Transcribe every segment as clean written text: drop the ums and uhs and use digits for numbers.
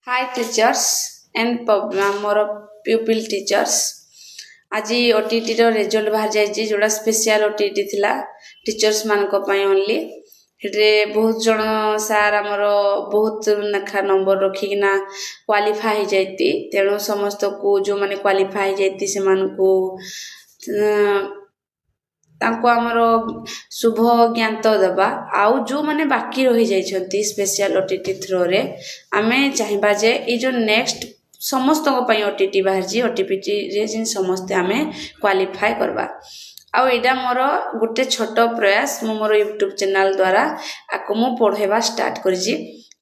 Hi teachers and more pupil teachers आज OTT रो result बाहर जाइए जोड़ा स्पेशल ओटीटी थिला टीचर्स मान को पाई ओनली हेड्रे बहुत जन सार आमर बहुत लेखा नंबर रखिकिना क्वालिफाई जाइती तेणु समस्त को जो माने क्वालिफाई जाइती से मान को तांको आमर शुभ ज्ञान तो दबा आउ जो माने बाकी रही जाइछंती स्पेशल ओटीटी थ्रो रे आमे चाहिबा जे ई जो नेक्स्ट समस्त को पई ओटीटी बाहर जी ओटीपीटी रे जिन समस्त आमे क्वालिफाई करबा आउ एडा मोर गुटे छोटो प्रयास मो मोर YouTube चैनल द्वारा आको मो पढेबा स्टार्ट करि जी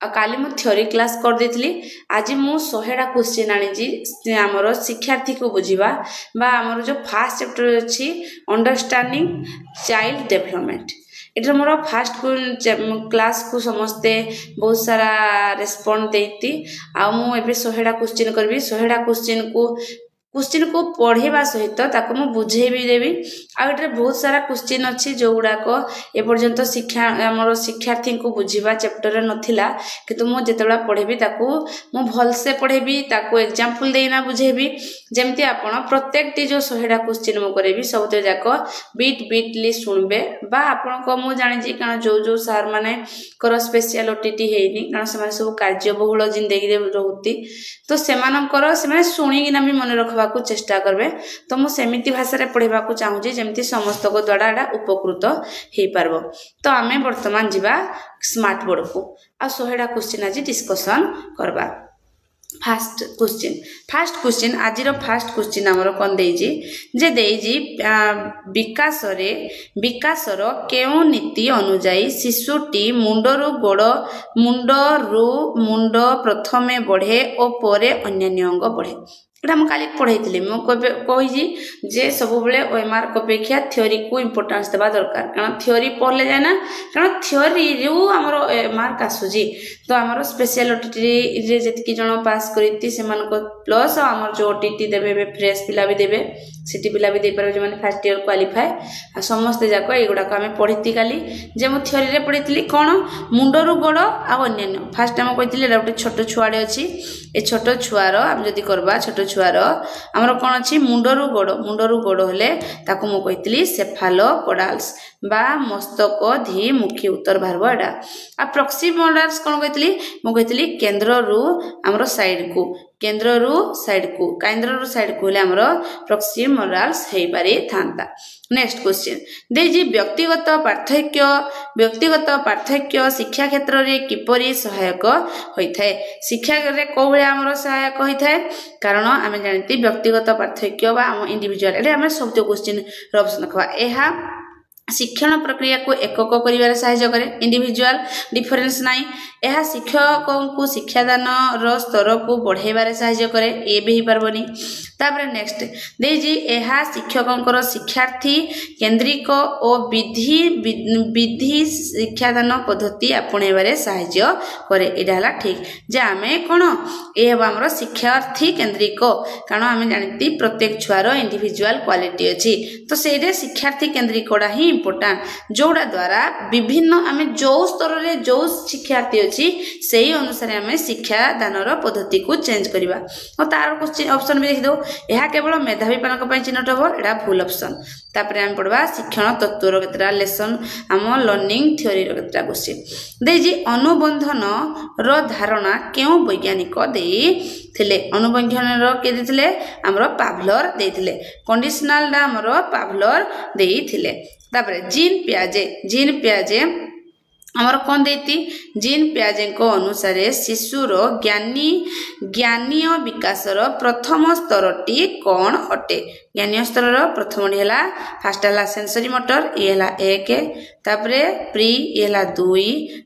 आ काली मो थ्योरी क्लास कर देथली आज मो 100टा क्वेश्चन आनी जी हमरो शिक्षार्थी को बुझिबा बा हमरो जो फर्स्ट चैप्टर अछि understanding child development एटर more first class को समस्ते बहुत सारा रेस्पॉन्ड देती आ मु एबे 100टा क्वेश्चन करबी 100टा क्वेश्चन को पढ़ेबा सहित ताको मु बुझे भी देबी आ एटर बहुत सारा क्वेश्चन अछि जो गुडा को ए पर्यंत शिक्षा हमर शिक्षार्थी को बुझिबा चैप्टर रे नथिला किंतु मु जेतेबा पढ़ेबी ताको मु भल से पढ़ेबी ताको एग्जांपल देना बुझेबी जेमति आपण प्रत्येक टी जो 100टा क्वेश्चन मु करेबी सबते जाको बीटली सुनबे बा आपण को मु जानि जे कारण जो सर माने कर स्पेशल ओटीटी हेनी कारण से माने सब कार्य बहुल जिंदगी रे रहउती तो सेमानकर से माने सुनिगिना भी मन रखबा को चेष्टा करबे तो मु सेमिति भाषा रे पढ़ेबा को चाहू जे जेमति समस्त को द्वारा एडा उपकृत हे पारबो तो आमे वर्तमान जिबा स्मार्ट बोर्ड को आ 100टा क्वेश्चन आज डिस्कशन करबा फर्स्ट क्वेश्चन आज रो फर्स्ट क्वेश्चन हमरो कोन देजी जे देजी विकास रो केउ नीति अनुसार शिशुटी मुंडरू मुंड प्रथमे बढ़े और परे अन्य अंग बढ़े एटा हम काली पढ़ाई मु कही जे सब बेले ओएमआर अपेक्षा थ्योरी को इंपोर्टेंस देबा दरकार कारण थ्योरी पढ़ले जाय ना कारण थ्योरी रो हमर मार्क आसुजी तो हमर स्पेशल ओटीटी रे जेतकी जण पास करिति से मान को प्लस हमर जो ओटीटी देबे फ्रेश पिला भी देबे सिटी पिला भी दे पारे जे माने फर्स्ट ईयर क्वालिफाई आ समस्त जाको एगुडा को हमें पढ़िति काली जे मु थ्योरी रे पढ़ितली कोन मुंडरू गोड़ आ अन्य फर्स्ट टाइम कहितली एटा गोटे छोटो छुआडे अछि ए छोटो छुआर हम जदी करबा छोटो छुआर हमर कोन अछि मुंडरू गोड़ होले ताको मु कहितली सेफालोपोडाल्स बा मस्तक धी मुखी उत्तर भारबो एडा आ प्रॉक्सिमोडाल्स कोन कहितली मु कहितली केंद्र रु हमर साइड को हेले हमर प्रॉक्सिमोडाल्स हेई पारे थांता नेक्स्ट क्वेश्चन देजी व्यक्तिगत पार्थक्य शिक्षा क्षेत्र रे किपरि सहायक होइथाय शिक्षा रे को भले हमर सहायक होइथाय कारण आमे जानती व्यक्तिगत पार्थक्य बा हम इंडिविजुअल एटा हम सब क्वेश्चन रो ऑप्शन रखबा एहा शिक्षण प्रक्रिया को एकक करिवार सहायता करे इंडिविजुअल डिफरेंस नाही एहा शिक्षकों को शिक्षादान रो स्तर को बढ़ेबारे सहायता करे ए भी ही परबनी तापर नेक्स्ट देजी एहा शिक्षकों शिक्षार्थी केंद्रिक और विधि शिक्षादान पद्धति आपणेबारे सहायता करे एडा हला ठीक जे आमे कोन ए हेबा हमर शिक्षार्थी केंद्रिक कारण आमे जानिती प्रत्येक छुआर इंडिविजुअल क्वालिटी अछि तो सेरे शिक्षार्थी केंद्रिकडा ही इम्पोर्टेंट जोड़ा द्वारा विभिन्न आमे जो स्तर रे जो शिक्षार्थी अछि सेही अनुसार आमे शिक्षा दानर पद्धति को चेंज करिबा और तार क्वेश्चन ऑप्शन भी देखि दो एहा केवल मेधावी पानक पय चिन्हट हो एडा भूल ऑप्शन तापरे हम पढवा शिक्षण तत्व रो केतरा लेसन हम लर्निंग थ्योरी रो केतरा क्वेश्चन देजी अनुबंधन रो धारणा केउ वैज्ञानिक देई थिले अनुबंधन रो के देथिले हमरो पावलर देथिले कंडीशनल डा हमरो पावलर देई थिले तापरे जीन पियाजे हमर कोन देती जीन पियाजे को अनुसार शिशुर ज्ञानीय विकास रो प्रथम स्तरटी कोन अटे ज्ञानीय स्तर रो प्रथम हला फर्स्ट हला सेंसरी मोटर ए हला 1 तापरे प्री ए हला 2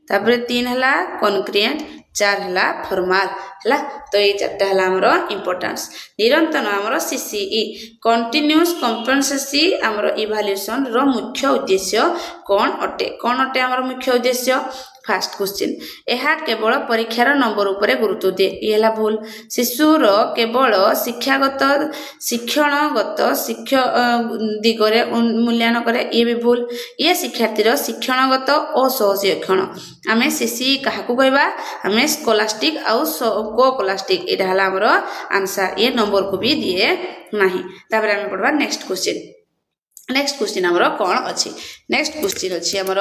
तापरे 3 हला कॉन्क्रीट 4 हला फॉर्मल हला तो ये चारटा हला हमरो इंपोर्टेंस निरंतर हमरो सीसीई कंटीन्यूअस कंपेंसेसी हमरो इवैल्यूएशन रो मुख्य उद्देश्य कोन अटे हमरो मुख्य उद्देश्य फास्ट क्वेश्चन यह केवल परीक्षार नंबर उपरे गुरुत्व दिए ये है भूल शिशुर केवल शिक्षागत शिक्षणगत दिगरे मूल्यांकन करे ये भी भूल ये शिक्षार्थीर शिक्षणगत और सहशिक्षण आम सीसी क्या कहवा आम स्कॉलास्टिक आउ कोकोलास्टिक यहाँ है आमर आंसर ये नंबर को भी दिए ना तापर आम पढ़वा नेक्स्ट क्वेश्चन आमर कौन अच्छी नेक्स्ट क्वेश्चन अच्छी आमर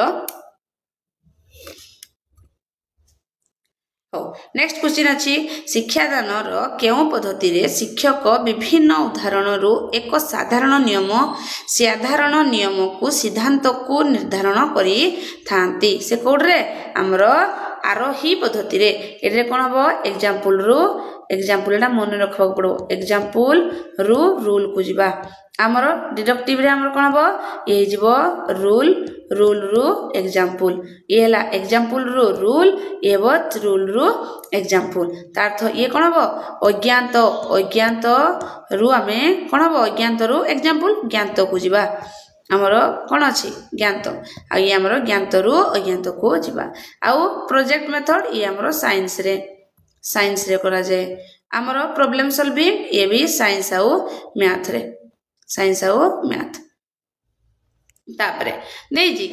नेक्स्ट क्वेश्चन अच्छी शिक्षादान केउ पद्धति रे शिक्षक विभिन्न उदाहरण एक साधारण नियम को सिद्धांत को निर्धारण करी थांती से कोड्रे आमर आरोही पद्धति रे एरे कोन हबो एग्जांपल मन रखा पड़ो एग्जांपल रूल को जीवा आमर डिडक्टिव रे आमर कोन हबो ये जीवो रूल रु एग्जांपल ये हला एग्जांपल रूल ये रूल रु एग्जांपल तार अर्थ ये कोन हबो अज्ञात रु आमे कोन हबो अज्ञात रु एग्जांपल ज्ञात को जीवा आमर कौन अच्छी ज्ञात आ ये आमर ज्ञात रु अज्ञात को जीवा आउ प्रोजेक्ट मेथड ये आमर साइंस रे करा जाए आमर प्रॉब्लम सॉल्विंग ये भी साइंस आउ मैथ तापरे जी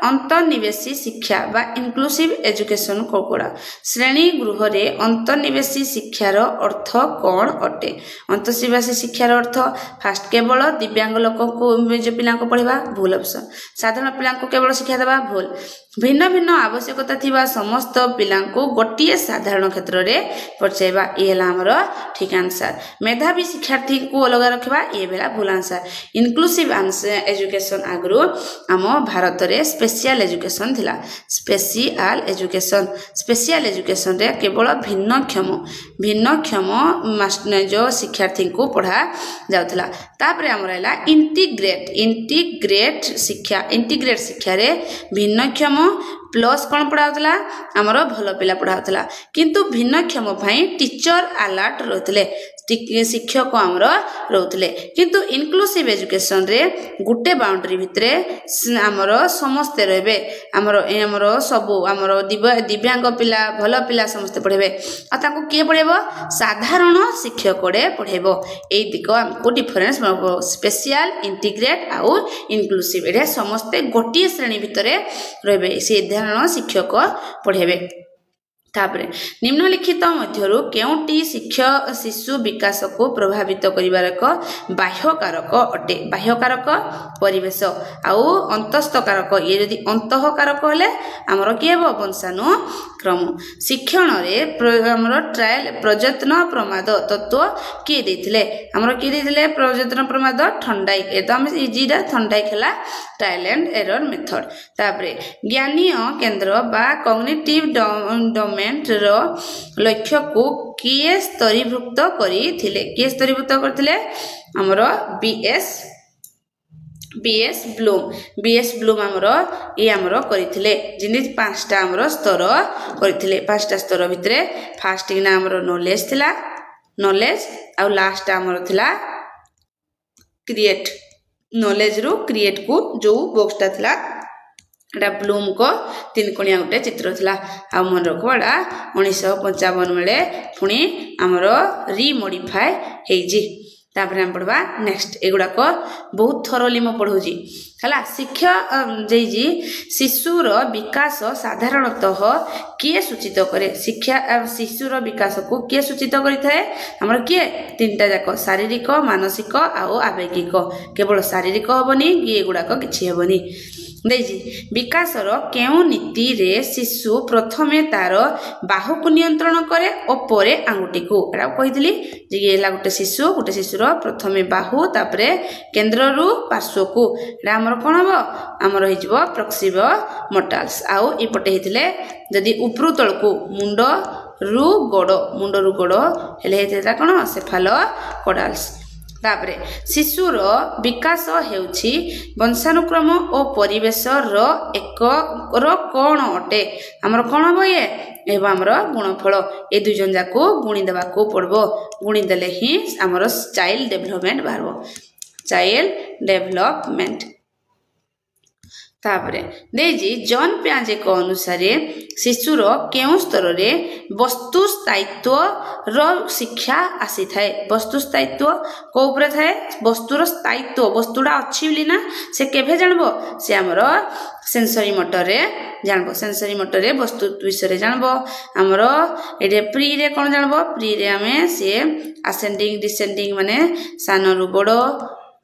अंतर्निवेशी शिक्षा बा इंक्लूसिव एजुकेशन कोड़ा श्रेणी गृह रे अंतर्निवेशी शिक्षार अर्थ कौन अटे अंतर्निवेशी शिक्षार अर्थ फास्ट केवल दिव्यांग लोक को पिला पढ़ा भूल ऑप्शन साधारण पिला केवल शिक्षा देवा भूल भिन्न भिन्न आवश्यकता थिबा समस्त पिला गोटे साधारण क्षेत्र में पहुँचाइबा ये आमर ठीक आंसर मेधावी शिक्षार्थी को अलग रखा ये बेला भूल आंसर इनक्लूसिव एजुकेशन आगु आम भारत में स्पेशल एजुकेशन थिला स्पेशल एजुकेशन रे केवल भिन्नक्षम जो शिक्षार्थी को पढ़ा जाउथला तापरे आमर है इंटीग्रेट शिक्षा रे भिन्नक्षम प्लस कौन पढ़ाऊला आमर भल पिला पढ़ाऊला किंतु भिन्नक्षम टीचर अलर्ट रोते शिक्षक आमर रोते किंतु इनक्लूसिव एजुकेशन रे गुटे बाउंड्री भितर आमर समस्ते रे आमर सबू आमर दिव्यांग पिला भल पिला समस्ते पढ़े आपको किए पढ़ेब साधारण शिक्षक पढ़ेब यही दिक आमको डिफरेन्स स्पेशल इंटीग्रेट आउ इनक्लूसिव ये समस्ते गोटे श्रेणी भितर रे से साधारण शिक्षक पढ़ेबे तापरे निम्नलिखित मध्यरु केउटी शिशु विकास को प्रभावित करिवार एक बाह्यकारक अटे बाह्यकारक परिवेश आउ अंतस्थकारक ये यदि अंतःकारक हेले हमर कि हेबो वंशानुक्रम शिक्षण रे हमर ट्रायल प्रयत्न प्रमाद तत्व के देथिले हमर के देथिले प्रयत्न प्रमाद ठंडाई एकदम इजीडा ठंडाई खेला ट्रायल एंड एरर मेथड तापरे ज्ञानीय केंद्र बा कॉग्निटिव डोमेन लक्ष्य को किए स्तरीभुक्त करते आमर बीएस ब्लूम आमर ये आमर करते जिन पांचटा आमर स्तर करते पांचटा स्तर भितर फास्ट किना आमर नॉलेज आउ लास्ट आमर थिला क्रिएट नॉलेज रु क्रिएट को जो बॉक्सटा थिला एटा ब्लूम को 3 कोणिया गोटे चित्र थिला आ मन रखवाड़ा 1955 बेले पुणी आमर रिमोडिफाए हेजी तापर हम पढ़वा नेक्स्ट एगुड़ा को बहुत थरोली मो पढ़ौजी हला शिक्षा जी शिशुर विकास साधारणतः किए सूचित करे शिक्षा शिशुर विकास को किए सूचित करिथाए हमर किए तीनटा जाक शारीरिक मानसिक आउ आवेगिक केवल शारीरिक होबनी ये गुड़ा को किछि हेबनी देजी विकासर केउ नीति रे शिशु प्रथमे तार बाहु को नियंत्रण करे और परे आंगुठी को एटा कहितली जे एला गोटे शिशुर प्रथमे बाहु तापरे केंद्र रु पार्श्व को एटा हमर कोन हबो हमर हिजबो प्रॉक्सिमो मोटाल्स आउ ई पटे हितले जदी उपरु तळ को मुंड रु गोड़ हेले हेता कोन सेफालोकोडाल्स तापरे शिशुर विकास हेउछि वंशानुक्रम और परिवेश एक कौन अटे आमर कौन हम ये एवं आमर गुणफल ए दुई जन जाक गुणी देवा पड़ो गुणी देले ही आमर चाइल्ड डेभलपमेंट बाहर चाइल्ड डेभलपमेंट तापरे देजी जॉन पियाजे को अनुसार शिशुर केउं स्तर रे वस्तु स्थायित्व रो शिक्षा आसी थाए वस्तु स्थायित्व को ऊपर थाए वस्तुर स्थायित्व वस्तुडा अछि बोली ना से केभे जानबो से हमर सेंसरी मोटर रे जानबो सेंसरी मोटर रे वस्तु विषय रे जानबो हमर एडे प्री रे कोन जानबो प्री रे हमें से असेंडिंग डिसेंडिंग माने सान रु बड़ो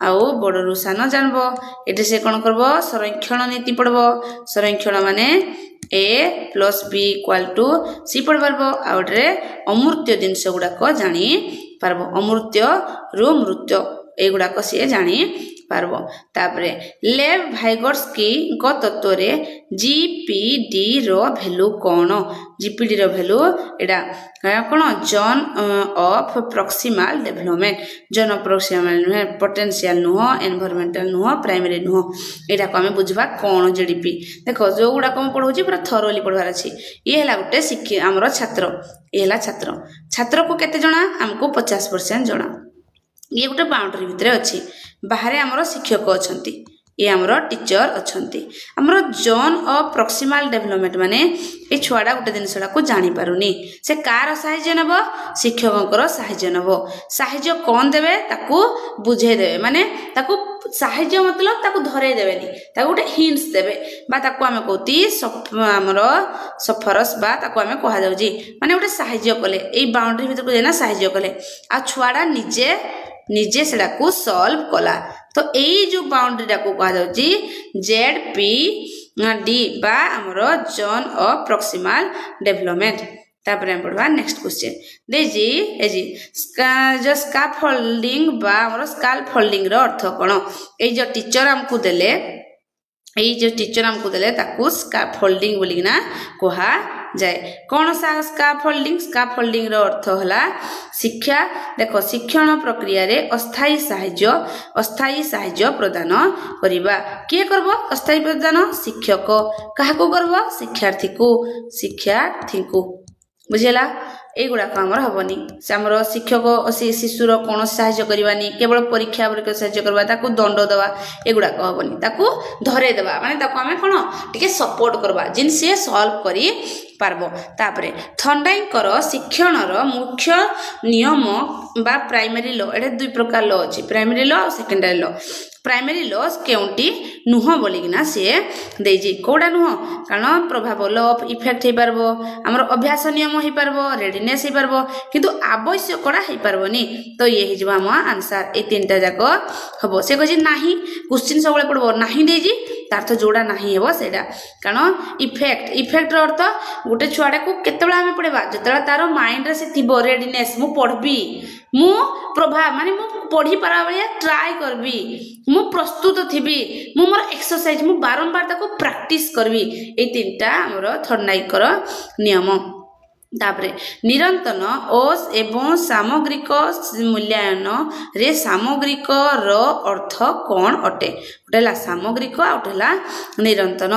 आउ बड़रू सान जानबो एटे से कोन करबो संरक्षण नीति पड़बो संरक्षण माने a plus b equal to c पढ़ पारबो आउटरे अमूर्त्य जिनस गुडा को जानी पारबो अमूर्त्य रु मृत्य ए गुडा को से जानी पारबो तापरे लेव भाइगोर्स्की को तत्व रे जीपीडी रो वैल्यू कोन जीपीडी रो वैल्यू एडा कोन zone of proximal development zone proximal potential नुह एनवायरमेंटल नुह प्राइमरी नुह एडा को हमें बुझबा कोन जीडीपी देखो जो गुडा को पढौची पूरा थरोली पढवार अछि ये हला गुटे शिक्षी हमरो छात्र ये हला छात्र छात्र को केते जणा हमको 50% जणा ये गोटे बाउंड्री भितर अच्छी बाहर आमर शिक्षक अच्छा ये आमर टीचर अच्छा आमर जोन ऑफ प्रॉक्सिमल डेवलपमेंट माने ये छुआडा गोटे जिनसडा को जानी पारुनी से कार साहाय्य नब शिक्षकों साहाय्य नब साहाय्य कौन देवे ताकू बुझे देवे माने ताकू साहाय्य मतलब ताकू धरे देवेनी ताकू गोटे हिंट्स देवे बा ताकू आमे कहती आमर सफरस बा ताकू आमे कहा जाउजी माने गोटे साहाय्य कले ए बाउंड्री भीतर को जेना साहाय्य कले आ छुआडा निजे सेडा को सॉल्व कला तो एई जो बाउंड्री डा को कहा जाउची जेडपीडी बा हमरो जोन ऑफ प्रॉक्सिमल डेवलपमेंट तापर हम पढ़वा नेक्स्ट क्वेश्चन देजी एजी जो स्काफोल्डिंग बा हमरो स्काफोल्डिंग रो अर्थ कोन ए जो टीचर हमकु देले ताकू स्काफोल्डिंग बोली ना कहा जाए कौन सा स्काफोल्डिंग रो अर्थ होला शिक्षा देखो शिक्षण प्रक्रिया रे अस्थायी साहाय्य प्रदान करिबा किए करबो अस्थायी प्रदान शिक्षक काहाको करबो शिक्षार्थी को बुझेला एगुड़ा आमर हेनी से आमर शिक्षक शिशुर कौन साहाय्य करवानी केवल परीक्षा साहाय्य करवा ताकू दंड देवा एगुड़ाक हेनी ताकू धरे देवा माने ताकू आमे कोन टिके सपोर्ट करवा जिन से सॉल्व करी पारबो तापरे थंडाईकर शिक्षणर मुख्य नियम बा प्राइमरी लॉ एडे दुई प्रकार लॉ अछि प्राइमरी लॉ और सेकेंडरी लॉ प्राइमरी लॉ केउंटी नुह बोलिकिना सी देजी कोडा नुह कारण प्रभाव लॉ ऑफ इफेक्ट हे पारबो हमर अभ्यास नियम हे पारबो रेडीनेस हे पारबो किंतु आवश्यकता हे पारबोनी तो ये हे जबा हम आंसर ए तीनटा जाको हबो से कहि नाही क्वेश्चन सबले पड़बो नाही देजी तार्थ जोड़ा नाही हेबो सेडा कारण इफेक्ट रो अर्थ गोटे छुआडा को केतेबेला हमें पढ़ेबा जतेबेला तारो माइंड रे से थिबो रेडीनेस मु पढ़बी मु प्रभाव माने मु पढ़ी पारा बलिया ट्राई करबी मु प्रस्तुत थिबी मु मोर एक्सरसाइज मु बारंबार ताको प्रैक्टिस करबी ए तीनटा हमर थर्नाइकर नियम तापरे निरंतन ओस एवं सामग्रिक मूल्यांकन रे सामग्रिक रो अर्थ कौन अटे उठेला सामग्रिक उठेला निरंतन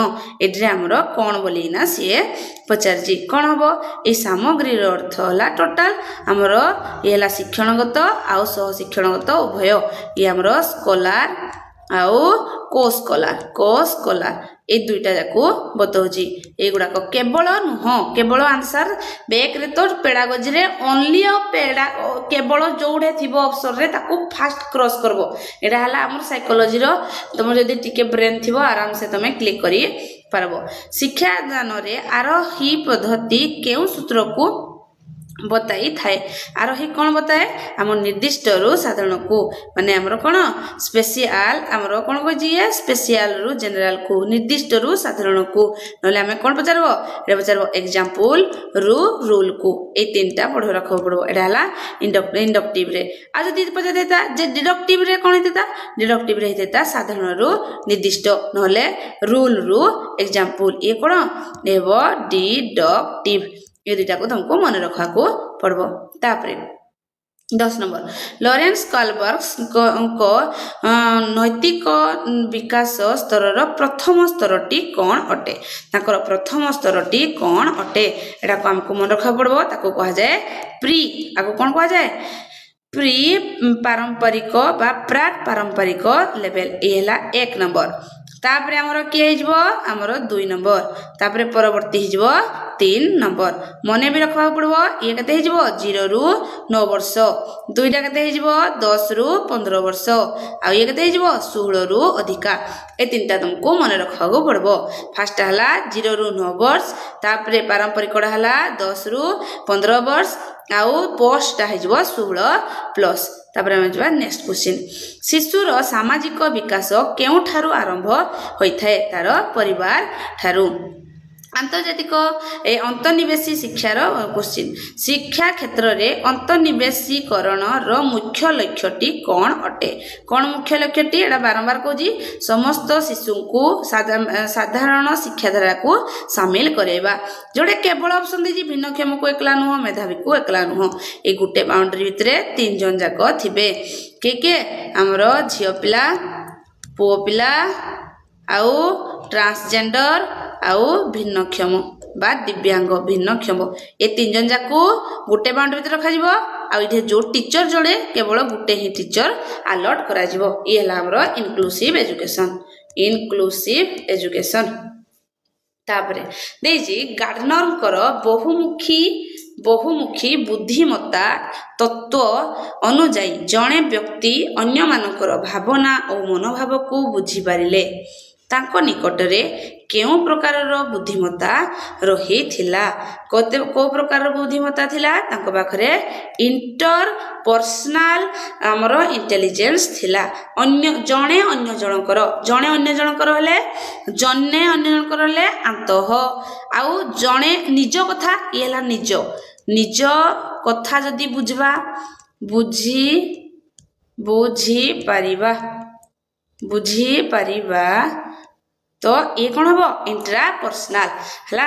एड्रे हमरो कौन बोली ना सी पचारजी कौन हबो ए सामग्री रो अर्थ होला टोटल हमरो एला शिक्षणगत आउ सह शिक्षणगत उभय ये हमरो स्कॉलर आउ को स्कॉलर ए दुईटा जाको बतौजी एगुड़ा को केवल नुह केवल आंसर बैक रे तो पेडागोजी रे ओनली पेडा केवल जोड़े थिबो अवसर रे ताको फास्ट क्रॉस करबो एडा हला हमर साइकोलॉजी रो तुम जदी टिके ब्रेन थिबो आराम से तमे क्लिक करी पारबो शिक्षा दान रे आरोही पद्धति केउ सूत्र को बताई थाए आरोही कौन बताए आम निर्दिष्ट रु साधारण को माने हमरो कौन स्पेशल हमरो कौन कहिए स्पेशल रु जनरल को निर्दिष्ट रु साधारण को नले हमें कौन पचारबो एटा पचारबो एग्जांपल रु रूल को ए तीनटा पढो रखो पड़बो एटा हला इंडक्टिव रे आ जदी पचा देता जे डिडक्टिव रे कौन हेता डिडक्टिव रे हेता साधारण रु निर्दिष्ट नले रूल रु एग्जांपल ये कौन हेबो डिडक्टिव ये दुटा को तुमको मन रखा को पड़बो तापरे 10 नंबर लॉरेंस कॉलबर्ग को नैतिक विकास स्तर प्रथम स्तरटी कौन अटे ताकर प्रथम स्तरटी कौन अटे एटा को हमको मन रखा पड़बो ताको कहा जाए प्री आको कौन कहा जाए प्री पारंपरिक बा प्राक पारंपरिक लेवल ए हला 1 नंबर तापरे आमर किए आमर 2 नंबर तापरे परवर्ती हो 3 नंबर मने भी रखा पड़ो ये केते हो 0 रु 9 वर्ष दुईटा केते हो 10 रु 15 वर्ष आ ये केते हो 16 रु अधिका ए तीनटा तुमको मन रखा पड़ो फास्ट है 0 रु 9 वर्ष तापरे पारंपरिक है 10 रु 15 वर्ष आउ पोस्टा हो 16 प्लस तापरे हम जबा नेक्स्ट क्वेश्चन शिशुर सामाजिक विकास केउठारु आरंभ होइथाय तार परिवार ठारू आंतर्जातिक अंतर्निवेशी शिक्षार क्वेश्चन शिक्षा क्षेत्र में अंतर्निवेशीकरण रो मुख्य लक्ष्यटी कौन अटे कौन मुख्य लक्ष्यटी एटा बारंबार कहूँ समस्त शिशु को साधारण शिक्षाधारा को सामिल करेबा जोड़े केवल ऑप्शन देजी भिन्नक्षम को एकला नुह मेधावी को एकला नुह ए गुटे बाउंड्री भितरे 3 जन जाक थिबे के हमरो झियो पिला पुओ पिला आउ ट्रांसजेंडर आउ भिन्नक्षम बा दिव्यांग भिन्नक्षम ए 3 जन जाकू गुटे बाउंड्री भितर रखा जिवो आ इथे जो टीचर जोड़े केवल गुटे ही टीचर अलॉट करा जिवो ई हला हमरो इनक्लूसिव एजुकेशन तापरे देजी गार्डनर कर बहुमुखी बुद्धिमत्ता तत्व अनुजाई जड़े व्यक्ति अन्य मानकर भावना और मनोभाव को बुझी पारिले तांको निकटरे केउ प्रकार बुद्धिमत्ता रही थिला को प्रकार बुद्धिमत्ता थिला तांको पाखरे इंटरपर्सनल हमरो इंटेलिजेंस थिला अन्य जणे अन्य जनकर हले जने अन्य जनकर हले अंतः आउ जणे निज कथा येला निज कथा जदी बुझबा बुझी पारिबा तो ये कौन हम इंट्रापर्सनाल है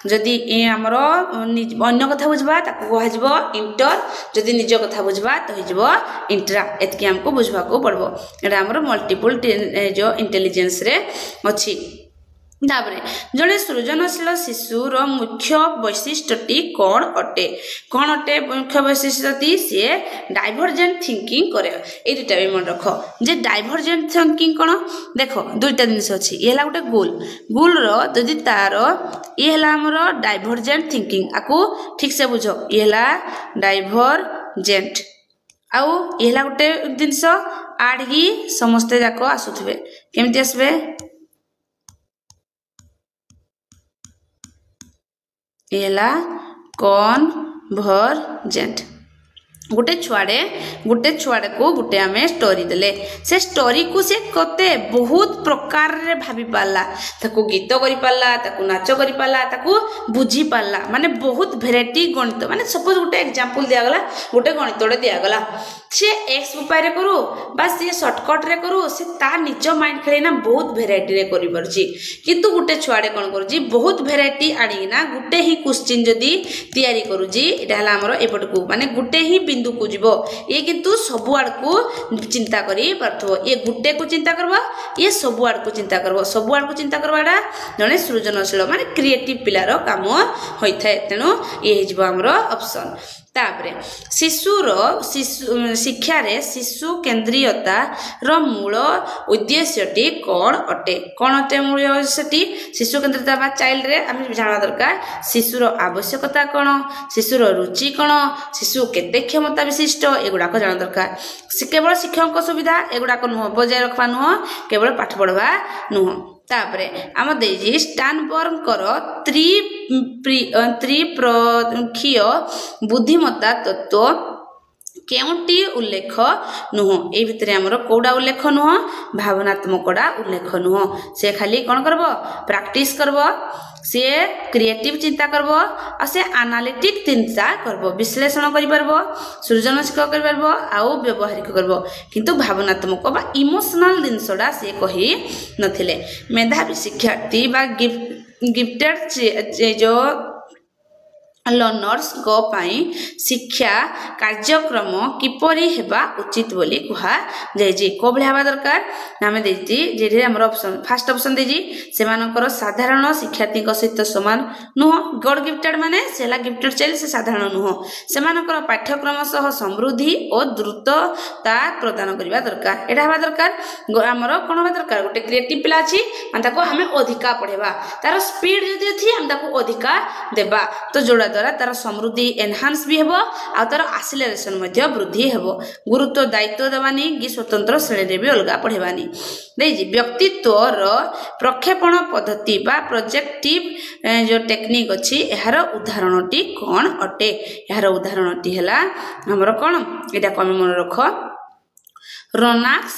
जदि आमर अन्य कथा बुझा कह इंटर जदि निज कथा बुझा तो हो इंट्रा एतकी आमको बुझा पड़ो एटा आमर मल्टीपल जो इंटेलिजेंस रे अच्छी तापरे जड़े सृजनशील शिशुर मुख्य वैशिष्ट्यटी कौन अटे मुख्य वैशिष्ट्यटी सी डाइभरजेंट थिंकिंग करे ये दुटा भी मन रख जे डाइभरजेंट थिंकिंग कौन देख दुईटा जिनिस अच्छी ये गोटे गुल रदि तार ये हमर डाइभरजेंट थिंकिंग आपको ठीक से बुझ ये डाइभरजेंट आउ ये गोटे जिनस आड़की समस्ते जाक आसुवे केमती आसबे एला कन्भरजेंट गोटे छुआड़े को गोटे आमे स्टोरी देले से स्टोरी को से कते बहुत प्रकार रे भाभी पाला ताको गीत करि पाला ताको नाच करि पाला ताको बुझी पाला माने बहुत भेराइटी गणित माने सपोज गोटे एग्जांपल दिया गला गोटे गणितडे दिया गला से एक्स उपाय रे करू बा से शॉर्टकट रे करू से ता निज माइंड खेले ना बहुत भेराइटी रे करि परची किंतु गोटे छुआड़े कोन करूजी बहुत भेराइटी आडी ना गोटे ही क्वेश्चन जदी तयारी करूजी एटा हला हमरो एपट को माने गोटे ही बिंदु को जीवो ये किंतु सबु आड़ को चिंता करी परथो ये गुटे को चिंता करबो ये सबु आड़ को चिंता करबाडा जने सृजनशील माने क्रिएटिव पिलार काम होई थाए तेनु ये हिजबो हमरो ऑप्शन तापरे शिक्षा रे शिशु केंद्रीयता रो मूल उद्देश्यटी कौन अटे मूल उद्देश्यटी शिशु केंद्रीयता बा चाइल्ड रे हम जाना दरकार शिशुर आवश्यकता कौन शिशुर रुचि कौन शिशु केते क्षमता विशिष्ट एगुड़ा को जाना दरकार केवल शिक्षक सुविधा एगुड़ा को नुह बजाय रखा नुह केवल पाठ पढ़वा नुह तापरे आम देजी स्टानबर्गर त्रिप्रखीय बुद्धिमत्ता तत्व केउटी उल्लेख नुह ए भितरे हमर कोडा उल्लेख नुह भावनात्मकड़ा उल्लेख नुह से खाली कौन करबो प्रैक्टिस करबो से क्रिएटिव चिंता करबो आ से एनालिटिक चिंता करबो विश्लेषण करि परबो सृजनशील करि परबो आउ व्यवहारिक करबो किंतु भावनात्मक बा इमोशनल दिनसडा से कहि नथिले मेधावी शिक्षार्थी बा गिफ्टेड जो लर्नर्स को पाई शिक्षा कार्यक्रम किपरि हेबा उचित बोली कुहा जायछि को भली हेबा दरकार नामे देछि जेरे हमर ऑप्शन फर्स्ट ऑप्शन देछि सेमानकर साधारण शिक्षार्थी को सहित समान नुह गॉड गिफ्टेड माने सेला गिफ्टेड चाइल्ड से साधारण नुह सेमानकर पाठ्यक्रम सह समृद्धि और द्रुतता प्रदान करबा दरकार एटा हेबा दरकार हमर कोन हेबा दरकार गोटे क्रिएटिव पिला अछि माने ताको हमें अधिका पढेबा तार स्पीड जदि अछि हम ताको अधिका देबा तो जोड़ा द्वारा तार समृद्धि एनहांस भी हेबो आ तार एक्सेलरेशन मध्ये वृद्धि हेबो गुरुत्व दायित्व देवानी कि स्वतंत्र श्रेणी रे भी अलगा पढेबानी देजी व्यक्तित्व रो प्रक्षेपण पद्धति बा प्रोजेक्टिव जो टेक्निक अछि एहार उदाहरणटी कोन अटे एहार उदाहरणटी हला हमर कोन एटा कमे मन रखो रोनाक्स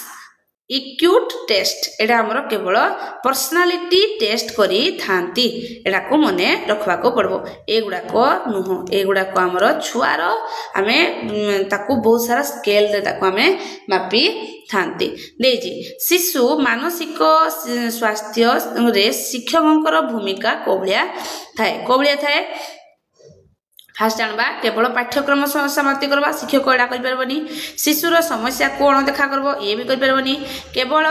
इक्यूट टेस्ट एटा हमर केवल पर्सनालिटी टेस्ट करी थांती एटा को मने रखवा को पड़बो एगुडा को नुह एगुडा को हमर छुआर हमें ताकू बहुत सारा स्केल रे ताकू हमें मापी थांती देजी शिशु मानसिक स्वास्थ्य रे शिक्षकंकर भूमिका कोबलिया थाए फास्ट जानबा केवल पाठ्यक्रम समाप्ति करबा शिक्षक एडा कर परबनी शिशुर समस्या कोन देखा करबो ये भी कर परबनी केवल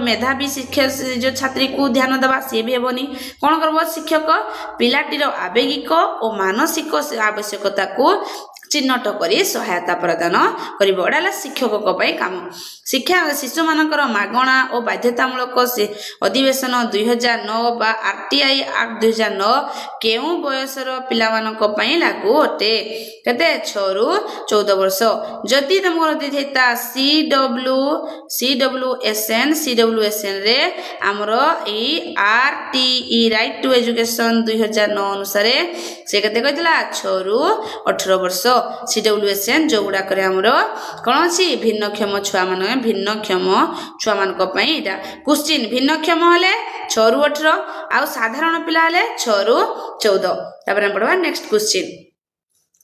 मेधावी शिक्षक जो छात्री को ध्यान देबा से भी हेबनी कोन करबो शिक्षक पिलाटीर आवेगिक और मानसिक आवश्यकता को चिन्हट करी सहायता प्रदान करिबो एडाला शिक्षक को पई काम शिक्षा शिशु मानकर मागणा और बाध्यतामूलक अधिवेशन 2009 बा आरटीआई एक्ट 2009 केउ बयसर पिला मानक पई लागू अटे केते 6 रु 14 वर्ष जदि तुमको दिथेता सीडब्ल्यूएसएन रे हमरो ई आरटीई राइट टू एजुकेशन 2009 अनुसार से केते कहतला 6 रु 18 वर्ष सीडब्ल्यूएसएन जो गुडा करे हमरो कोन अछि भिन्नक्षम छुआ मानक पई एटा क्वेश्चन भिन्नक्षम हले 6 रु 18 आ साधारण पिला हले 6 रु 14 तापर हम पढवा नेक्स्ट क्वेश्चन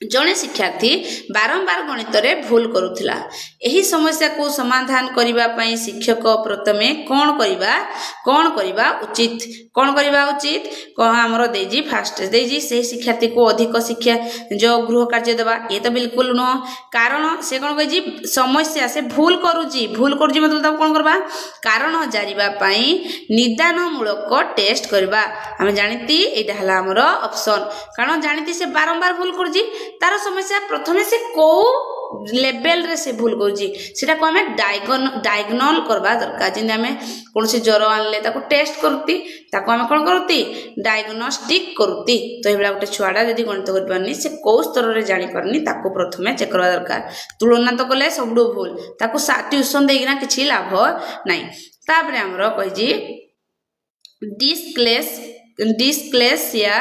जने शिक्षार्थी बारंबार गणित रे भूल करूथिला एही समस्या को समाधान करिबा पई शिक्षक प्रथमे कोन करिबा उचित को हमरो देजी फास्ट देजी से शिक्षार्थी को अधिक शिक्षा जो गृह कार्य देबा ये तो बिल्कुल न कारण से कोन कहि जी समस्या से भूल करूजी मतलब तब कोन करबा कारण जानिबा पई निदान मूलक टेस्ट करबा हम जानिती एटा हला हमरो ऑप्शन कारण जानिती से बारंबार भूल करूजी तार समस्या प्रथमे से को लेवल रे से भूल करूजी सेटा को हमें डायग्नोल करबा दरकार जिने हमें कोनसी ज्वर आनले ताको टेस्ट करती ताको हमें कोन करती डायग्नोस्टिक करती तो एबला गोटे छुआडा जदी गणित कर परनी से को स्तर रे जानि परनी ताको प्रथमे चेक करबा दरकार तुलना तो कले सबडू भूल ताको ट्यूशन देगिना किछि लाभ नाही तापरे हमरो कहि डिस्क्लेसिया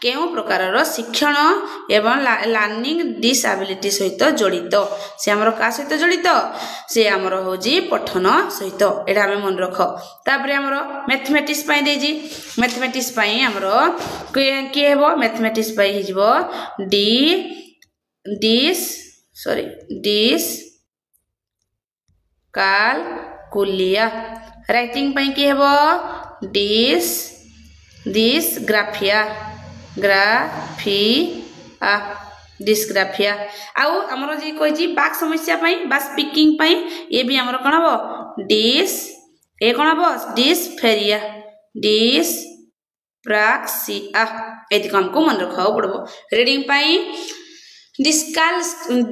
केउ प्रकारर शिक्षण एवं लर्निंग डिसेबिलिटी सहित जड़ित से हमर का सहित जड़ित से हमर होजी पठन सहित एडा हम मन रख तापरे हमर मैथमेटिक्स पई देजी मैथमेटिक्स पई हमर के हेबो मैथमेटिक्स पई हिजबो कैलकुलिया राइटिंग पई के हेबो डिस्ग्राफिया आउ हमरो जे कोइ जी बाक समस्या पई बा स्पीकिंग पई ये भी हमरो कोन हबो डिस्फेरिया डिस्प्राक्सिया एति काम को मन रखाओ पड़बो रीडिंग पई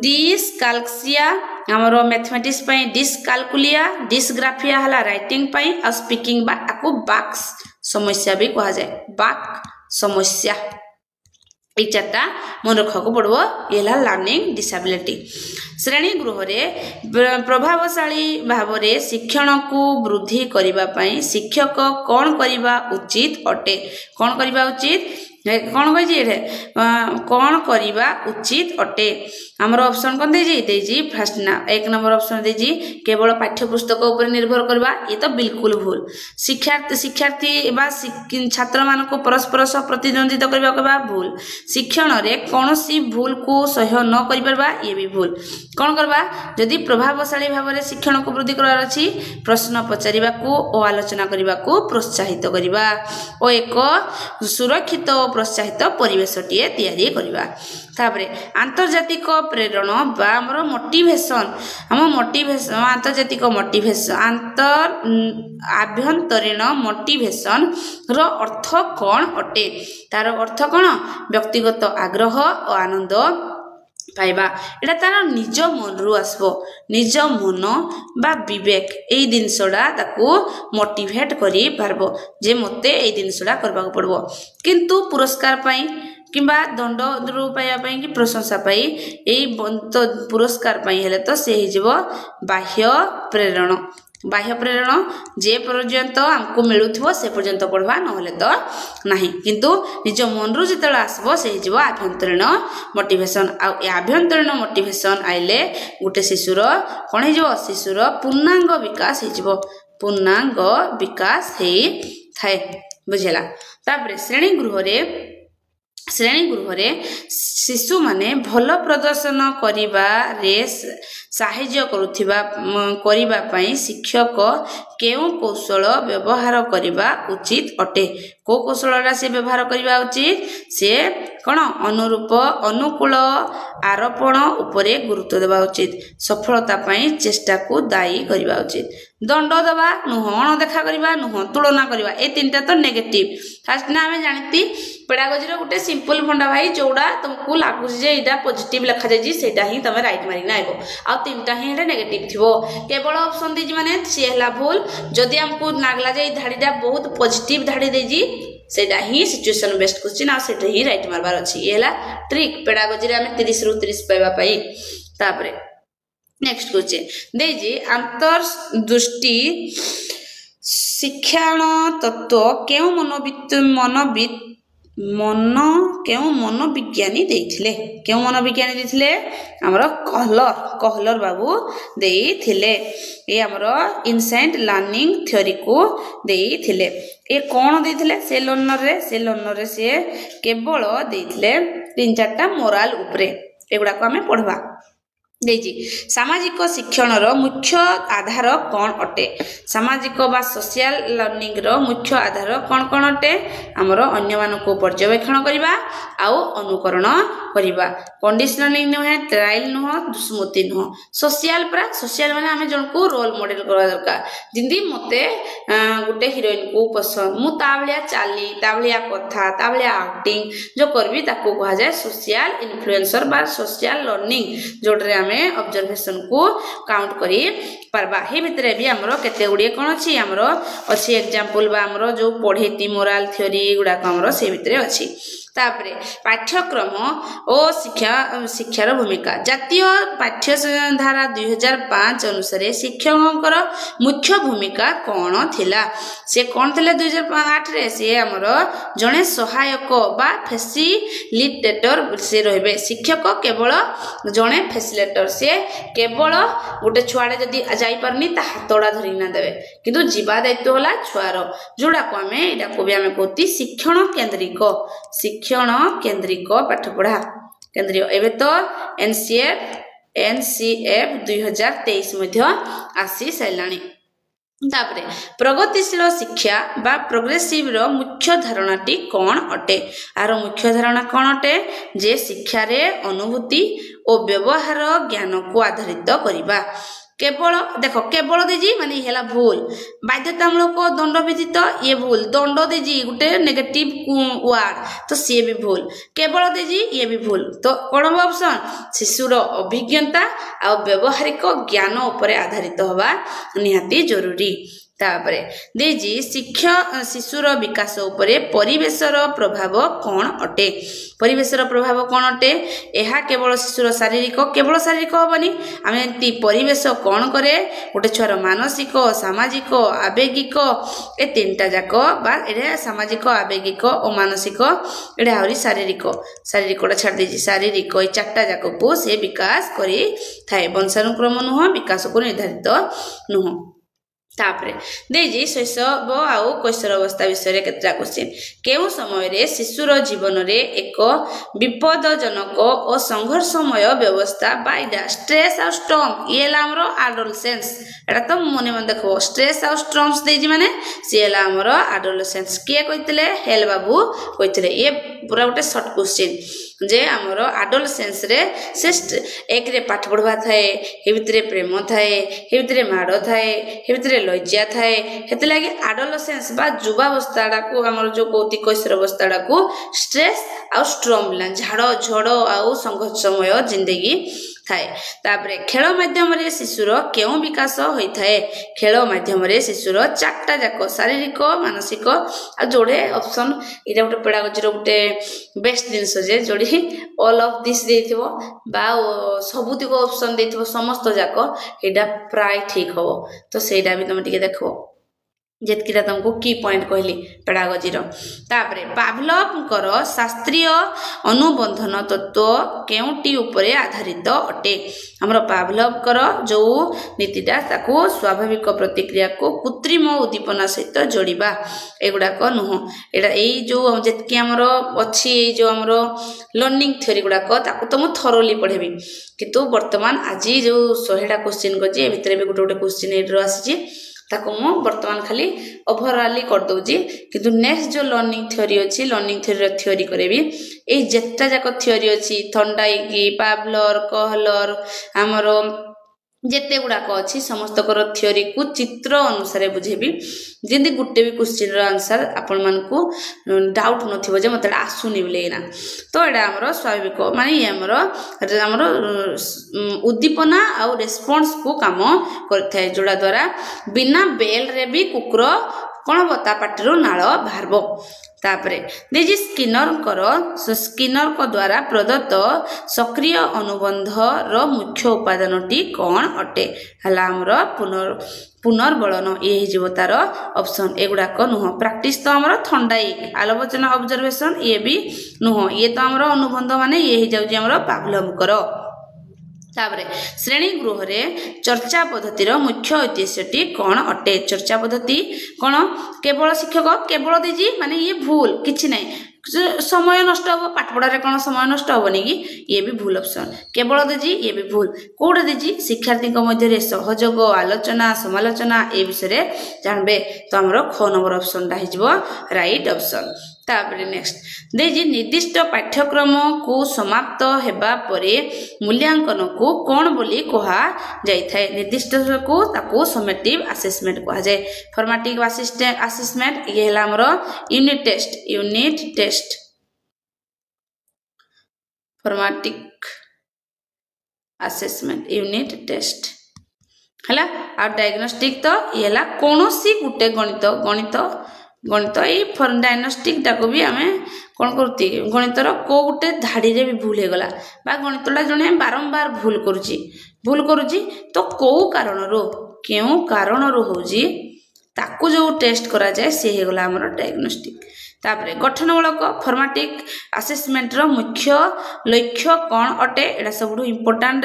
डिस्काल्सिया हमरो मैथमेटिक्स पई डिस्काल्कुलिया डिस्ग्राफिया हला राइटिंग पई आ स्पीकिंग बा आकु बाक्स समस्या भी कहा जाए बाक समस्या एक चारटा मन रखा को पड़ो ये लर्निंग डिसेबिलिटी श्रेणी गृह रे प्रभावशाली भाव रे शिक्षण को वृद्धि करिबा पई शिक्षक कौन करिबा उचित अटे कौन करिबा उचित कौन कहि कौन करिबा उचित अटे हमर ऑप्शन कोन देजी फर्स्ट ना एक नंबर ऑप्शन देजी केवल पाठ्य पुस्तक ऊपर निर्भर करबा ये तो बिल्कुल भूल शिक्षार्थी बा छात्र मान को परस्पर सह प्रतिद्वंदिता करबा भूल शिक्षण रे कोनोसी भूल को सह्य न करि परबा ये भी भूल कौन करवा जदि प्रभावशाली भाव में शिक्षण को वृद्धि करार अछि प्रश्न पचारिबाकू और आलोचना करबाकू प्रोत्साहित करवा और एक सुरक्षित और प्रोत्साहित परिवेशटिए तैयारी करवा। तापरे आंतर्जातिक प्रेरण बा हमर मोटिवेशन आंतर्जातिक मोटिवेशन आभ्यंतरीण मोटिवेशन रो अर्थ कौन अटे तार अर्थ कौन व्यक्तिगत आग्रह और आनंद पाइबा एटा तार निज मन रु आसबो निज मन बा विवेक एई जिनसडा ताकू मोटिवेट करी पारबो जे मते एई जिनसडा करबा पड़बो किंतु पुरस्कार पाई किंबा दंड रु पाइबा पाई कि प्रशंसा पाई एई पुरस्कार पाई हेले तो से हिजबो बाह्य प्रेरण जे पर्यंत हमको मिलुथबो से पर्यंत पढ़वा नहले तो नाही किंतु निज मन रु जेतला आसबो से हिजबो आभ्यंतरीण मोटिवेशन आ आभ्यंतरीण मोटिवेशन आइले गुटे शिशुर कोन हिजबो शिशुर पूर्णांग विकास हे थाए बुझेला। तापरे श्रेणी गृह रे शिशु माने भल प्रदर्शन करिबारे साहाय्य करिबा पई शिक्षक केउ कौशल व्यवहार करिबा उचित अटे को कौशलरा से व्यवहार करिबा उचित से कौन अनुकूल आरोपण उपरे गुरुत्व देवा उचित सफलता पई चेष्टा को दायी करिबा उचित दंड दबा नुह अणदेखा करिबा नुह तुलना करिबा ए तीनटा तो नेगेटिव फास्ट ना हमें जानती पेडागोजी रो गुटे सिंपल फंडा भाई जोड़ा तुमको लागु जे एटा पॉजिटिव लिखा जाई सेटा ही तमे राइट मारी ना आइबो आ तीनटा ही एटा नेगेटिव थिबो केवल ऑप्शन देजी माने से हला भूल जदी हमको लागला जे धाड़ीटा बहुत पॉजिटिव धाड़ी देजी सेटा ही सिचुएशन बेस्ड क्वेश्चन आ सेटा ही राइट मारबार अछि ये हला ट्रिक पेडागोजी रे हमें 30 रु 30 पाइबा पाई। तापरे नेक्स्ट क्वेश्चन देजी अंतर्दृष्टि शिक्षण तत्व केउ मनोविज्ञानी देइथिले केउ मनोविज्ञानी देइथिले हमरो कहलर बाबू देइथिले ए हमरो इनसाइट लर्निंग थ्योरी को देइथिले ए कोन देइथिले से लर्नर रे से केवल देइथिले 3-4टा मोराल उपरे एगुडा को हमें पढ़वा देजी सामाजिक शिक्षण रो मुख्य आधार कौन अटे सामाजिक बा सोशल लर्निंग रो मुख्य आधार कौन अटे हमरो अन्य मान को पर्यवेक्षण करिबा आउ अनुकरण करिबा कंडीशनलिंग नुहे ट्रायल नुह स्मृति नुह सोशल माने हमें जन को रोल मॉडल करवा दरकार जिंदी मते गुटे हीरोइन को पसंद मु तावलिया चाली तावलिया कथा तावलिया एक्टिंग जो करबी ताको कहा जाय सोशल इन्फ्लुएंसर बा सोशल लर्निंग जोडरे ऑब्जर्वेशन को काउंट करी परबा हे भितरे भी हमरो केते गुडी कोन अछि हमरो अछि एग्जांपल बा हमरो जो पढेती मोरल थ्योरी गुडा को हमरो से भितरे अछि। तापरे पाठ्यक्रम और शिक्षार भूमिका जातीय पाठ्यधारा 2005 अनुसार शिक्षकंकर मुख्य भूमिका कौन थिला से कौन थिले 2008 रे से हमरो जने सहायक बा फैसिलिटेटर से रहबे शिक्षक केवल जने फैसिलिटेटर से केवल गोटे छुआड़े जदी जाई परनी ता हातोड़ा धरि ना देबे किंतु जीवा दायित्व होला छुआर जोडा को हमें एटा को भी हमें कहती शिक्षण केंद्रिक पाठपढ़ा केंद्रीय एबे तो एनसीएफ 2023 मध्ये आसी सैलानी। तापरे प्रगतिशील शिक्षा बा प्रोग्रेसिव रो मुख्य धारणाटी कौन अटे आरो मुख्य धारणा कौन अटे जे शिक्षा रे अनुभूति और व्यवहार ज्ञान को आधारित करिबा केवल देखो केवल देजी माने हेला भूल बाध्यतामूलक दंड विधित ये भूल दंड देजी गुटे नेगेटिव वर्ड तो सी भी भूल केवल देजी ये भी भूल तो कौन ऑप्शन शिशुर अभिज्ञता आ व्यवहारिक ज्ञान उपरे आधारित होबा निहाती जरूरी। तापरे देजी शिशुर विकास उपरे परिवेशर प्रभाव कौन अटे परिवेशर प्रभाव कौन अटे एहा केवल शिशुर शारीरिक होबनी आमे ती परिवेश कौन करे गोटे छुआर मानसिक सामाजिक आवेगिक ए तीनटा जाक बा एडे सामाजिक आवेगिक और मानसिक एडे आहुरी शारीरिक छाड़ देजी शारीरिक ए चारटा जाक को से विकास करी थाए वंशानुक्रम नुह विकास को निर्धारित नुह। तापरे देजी शैशव आउ कैशोर अवस्था विषय में केतटा क्वेश्चन केउ समय रे शिशुर जीवन रे एक विपदजनक और संघर्षमय व्यवस्था बाइडा स्ट्रेस और स्ट्रम ये ला हमरो एडोलसेंस एटा तो मने मन देखो स्ट्रेस और स्ट्रम्स देजी माने से ला हमरो एडोलसेंस के कहितले हेल बाबू कहितले ये पूरा गोटे शॉर्ट क्वेश्चन जे हमर एडोलसेंस रे से एक रे पाठ पढ़वा थाए हे भितरे प्रेम थाए हे भितरे माड़ थाए हे भितरे लज्जा थाए हेते लागी एडोलसेंस बा युवावस्था को हमर जो कोति कैशोर अवस्था को स्ट्रेस और स्ट्रम झाड़ झड़ और संघर्षमय जिंदगी थाए तापरे खेल माध्यम रे शिशुर केउ विकास होई थाए खेल माध्यम रे शिशुर चारटा जाक शारीरिक मानसिक आ जोड़े ऑप्शन इटा गोटे पेडागोजी रो गोटे बेस्ट जिनिस जे जोड़ी ऑल ऑफ दिस देथिबो बा सबुतिक ऑप्शन देथिबो समस्त जाक एटा प्राय ठीक हो तो सेटा भी तुम टिके देखो जेतकीटा तुमको की पॉइंट कहली पेडागोजी रो तापरे पाभलोवकर शास्त्रीय अनुबंधन तत्व केउटी उपरे आधारित अटे हमर पाभलोवकर जो नीतिटा ताको स्वाभाविक प्रतिक्रिया को कृत्रिम उद्दीपना सहित जोड़िबा एगुडा को नुह एटा एई जो जेतकी हमर अछि एई जो हमर लर्निंग थ्योरी गुडा को ताको तो मु थरोली पढेबी किंतु वर्तमान आजि जो 100टा क्वेश्चन को जे भितरे भी गोटे क्वेश्चन एड्रो आसी ताको मु वर्तमान खाली ओवरऑली कर दोजी किंतु नेक्स्ट जो लर्निंग थ्योरी अछि लर्निंग थ्योरी रो थ्योरी करेबी ए जेत्ता जाक थ्योरी अछि थंडाइकी पावलर कहलर हमरो जेते गुडाक अछि समस्त कर थ्योरी को चित्र अनुसार बुझेबी जदी गुटे भी क्वेश्चन रो आंसर आपण मान को डाउट नथिबो जे मते आसुनी बोलेना तो एडा हमरो स्वाभाविक माने हमरो उद्दीपना और रेस्पॉन्स को काम करथाय जोड़ा द्वारा बिना बेल रे भी कुकुर कोन बता पाटिरो नाळ बाहरबो तापरे देजी स्किनर को द्वारा प्रदत्त सक्रिय अनुबंध रो मुख्य उपादानटी कौन अटे हला हमरो पुनर्बलन ये हिजो तार ऑप्शन एगुडाक नुह प्रैक्टिस तो हमरो थंडाइक आलोचना ऑब्जर्वेशन ये भी नुह ये तो हमरो अनुबंध माने ये हि जाउजी हमरो पावलोवकर तापरे श्रेणी गृह रे चर्चा पद्धति रो मुख्य उद्देश्यटी कौन अटे चर्चा पद्धति कौन केवल शिक्षक केवल देजी माने ये भूल किछि नै समय नष्ट हो पाठ पढ़ा कौन समय नष्ट होनी कि ये भी भूल ऑप्शन केवल देजी ये भी भूल कोड देजी शिक्षार्थी मध्य सहयोग आलोचना समालोचना ए विषय जानबे तो हमरो ख नंबर ऑप्शन टा हिजबो राइट ऑप्शन तापरे नेक्स्ट देजी निर्दिष्ट पाठ्यक्रम को समाप्त हेबा परे मूल्यांकन को कौन बोली कहा जाय थाए निर्दिष्ट को ताको समेटिव असेसमेंट कहा जाय फॉर्मेटिव असेसमेंट ये हला हमरो unit test formative assessment unit test हला और डायग्नोस्टिक तो ये हला कोनोसी गुटे गणित ये डायग्नोस्टिक टाको भी आमे कौन करती गणितर को गोटे धाड़ी रे भी भूल हो गला बा गणितटा जने बारंबार भूल करूची तो को कारण रो केउ कारण रो होजी ताकू जो टेस्ट करा जाए से हे गला हमर डायग्नोस्टिक तापरे गठनमूलक फॉर्मेटिव असेसमेंट रो मुख्य लक्ष्य कौन अटे एटा सबुठु इंपोर्टेंट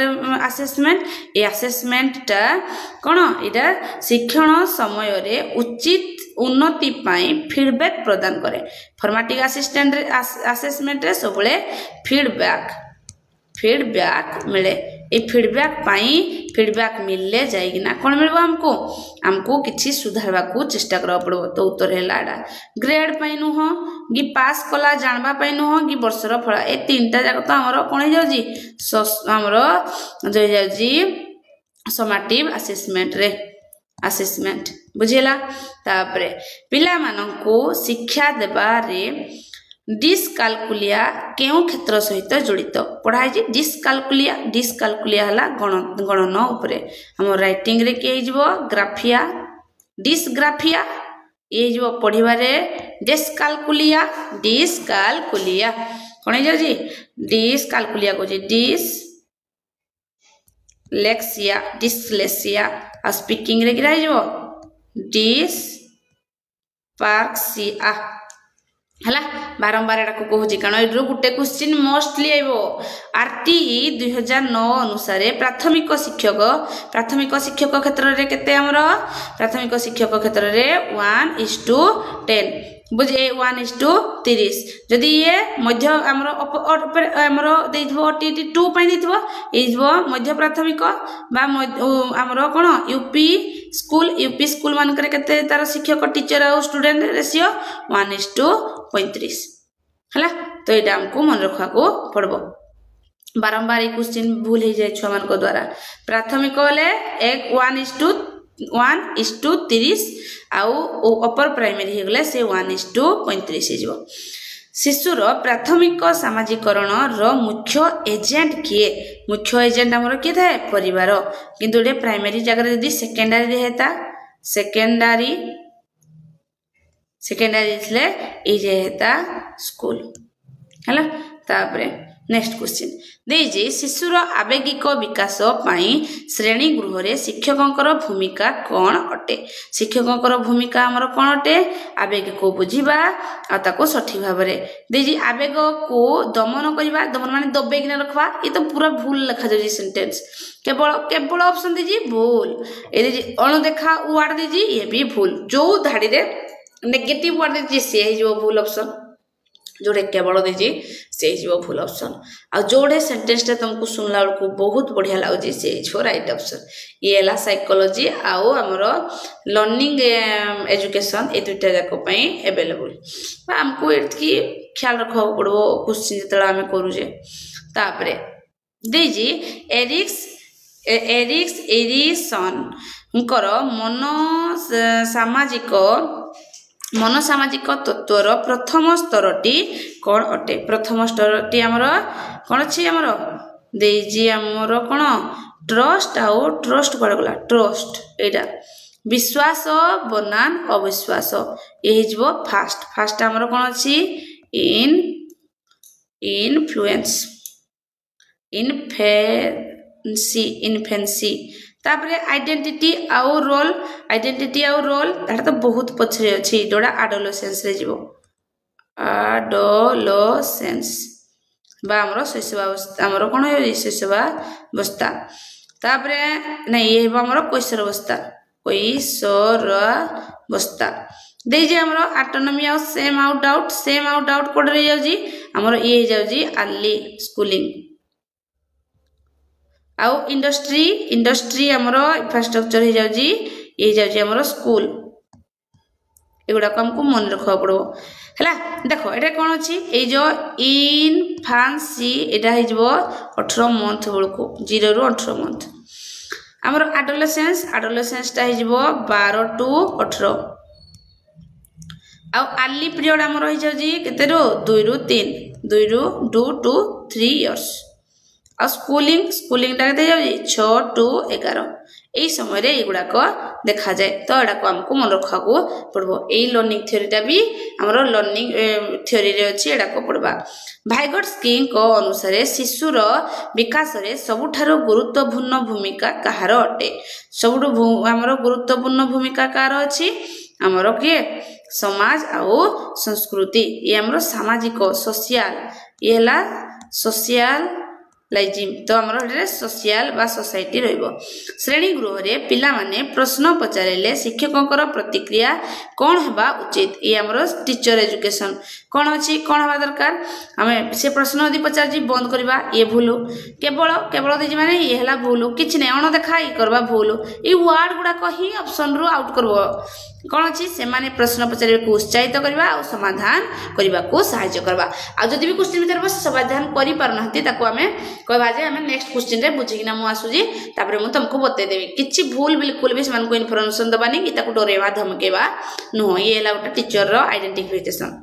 असेसमेंट ए असेसमेंट टा कोन एटा शिक्षण समय रे उचित उन्नति पाई फीडबैक प्रदान करे फॉर्मेटिव असेसमेंट रे सबले फीडबैक मिले ए फीडबैक मिलले जाएगी ना कौन मिलबो हमको किछि सुधारवा को चेष्टा करबा पड़बो तो उत्तर हैला एडा ग्रेड पाई नुह कि पास कला जानबा पाई नुह कि वर्षर फल ए तीनटा जाक तो हमरो कोन हे जाउजी हमरो जो जाउजी फॉर्मेटिव असेसमेंट बुझेला तापरे पिला माननको शिक्षा देबा रे डिस्कालकुलिया केउ क्षेत्र सहित जड़ित पढ़ाई जी डिस्कालकुलिया हला गणन उपरे हम राइटिंग रे के हिजबो ग्राफिया डिस्ग्राफिया ये हिजबो पढ़िबा रे डिस्कालकुलिया कोन हे जी डिस्कालकुलिया को जी डिस्लेक्सिया आ स्पीकिंग रे गिरा हिजबो डिस्पार्क्सिया हला बारंबार एटा को कहूची कारण एड्रो गुटे क्वेश्चन मोस्टली आइबो आरटीई 2009 अनुसार प्राथमिक शिक्षक क्षेत्र रे केते हमरो प्राथमिक शिक्षक क्षेत्र रे 1:10 बुझे 1:30 जदि ये मध्य हमरो देइथबो टीटी 2 पई देइथबो एइथबो मध्य प्राथमिक बा हमरो कोन यूपी स्कूल मान करे केते तार शिक्षक टीचर और स्टूडेंट रेशियो 1:35 हला तो एटा हमको मन रखा को पड़बो बारंबार ये क्वेश्चन भूल हो जाए छुआ मान द्वारा प्राथमिक वाले 1:30 आउ अपर प्राइमरी हो गले से 1:35 हो शिशुर प्राथमिक सामाजिकरण रो मुख्य एजेंट किए मुख्य एजेंट हमरो किए थाए परिवार किंतु एटे प्राइमरी जगह यदि सेकेंडरी हेता सेकेंडरी इसले ए जे हेता स्कूल हला तापरे नेक्स्ट क्वेश्चन देजे शिशुर आवेगिक विकास पाई श्रेणी गृह रे शिक्षकंकर भूमिका कौन अटे शिक्षकंकर भूमिका हमर कौन अटे आवेग को बुझिबा आ ताको सठिक भाव रे देजे आवेग को दमन करिबा दमन माने दबेक न रखबा ये तो पूरा भूल लिखा जाय सेंटेंस केवल ऑप्शन दीजिए भूल ए जे अणदेखा वर्ड दीजिए ये भी भूल जो धाड़ी रे नेगेटिव वर्ड दीजिए से जो भूल ऑप्शन जोड़े केवल दीजिए से भूल ऑप्शन आ जोड़े सेंटेंस तुमको सुनला बेलू बहुत बढ़िया लगुच से राइट ऑप्शन ये है साइकोलॉजी आउ आमर लर्निंग एजुकेशन ये दुईटा जाक एवेलेबल आमको ये ख्याल रखा पड़ो क्वेश्चन जो आम करुचे तापर देजी एरिक्सन मनसामाजिक तत्वर प्रथम स्तरटी कौन अटे प्रथम स्तरटी आमर कौन अच्छी आमर देजी आमर कौन ट्रस्ट आउ ट्रस्ट कौन गला ट्रस्ट एटा विश्वास बनाम अविश्वास ये फास्ट आमर कौन अच्छी इनफेंसी तापरे आइडेंटिटी आउ रोल दैट तो बहुत पछरे अछि जोड़ा एडोलेसेंस रे जीवो एडोलेसेंस बा हमरो शैशवावस्था हमरो कोन होई शैशवावस्था तापरे नहीं ये हमरो कैशोरावस्था दे जे हमरो ऑटोनॉमी आउ सेम आउट कोड रे जाउजी हमरो ये जाउजी अर्ली स्कूलिंग आउ इंडस्ट्री हमरो इंफ्रास्ट्रक्चर हो जाउजी ये जाउजी हमरो स्कूल एगुडा को हमको मन रखा पड़ो हैला देखो एटा कोन अछि ए जो इनफांसी एटा हे जबो 18 मंथ बेलको 0 रु 18 मंथ हमरो एडोलेसेंस ता हे जबो 12 टू 18 आउ अर्ली पीरियड हमरो हे जाउजी केते रो 2 रु 2 टू 3 इयर्स आ स्कूलिंग टा दे जाउजी 6 टू 11 एई समय रे एगुडा को देखा जाए तो एडा को हमको मन रखा को पड़बो एई लर्निंग थ्योरी टा भी हमरो लर्निंग थ्योरी रे अछि एडा को पड़बा भाइगोट्स्की को अनुसार शिशुर विकास रे सबुठारो गुरुत्वपूर्ण भूमिका कहार अटे सबुठु हमरो गुरुत्वपूर्ण भूमिका कार अछि हमरो के समाज आउ संस्कृति ये हमरो सामाजिक सोशल ये हला सोशल लाइजिम तो हमरो सोशल बा सोसाइटी रहइबो श्रेणी गृह रे पिला माने प्रश्न पचारेले शिक्षकंकर प्रतिक्रिया कोन हेबा उचित ये हमरो टीचर एजुकेशन कोन अछि कोन हेबा दरकार हमें से प्रश्न यदि पचार जी बंद करबा ये भूल केवल दे माने ये हला भूल किछ नै अण देखा ई करबा भूल ई वर्ड गुडा को ही ऑप्शन रो आउट करबो कौन अच्छी से माने प्रश्न पचारे को उत्साहित करबा और समाधान करबा को सहायता करबा आ जदि भी क्वेश्चन भीतर बस समाधान करि पार नहति ताको हमें कहबा जे हमें नेक्स्ट क्वेश्चन रे बुझिकिना मु आसुजी तापर मु तुमको बते देबी किछि भूल बिल्कुल भी समान को इन्फॉर्मेशन दबानी कि ताको डरेबा धमकेबा नो ये हला गोटे टीचर रो आइडेंटिफिकेशन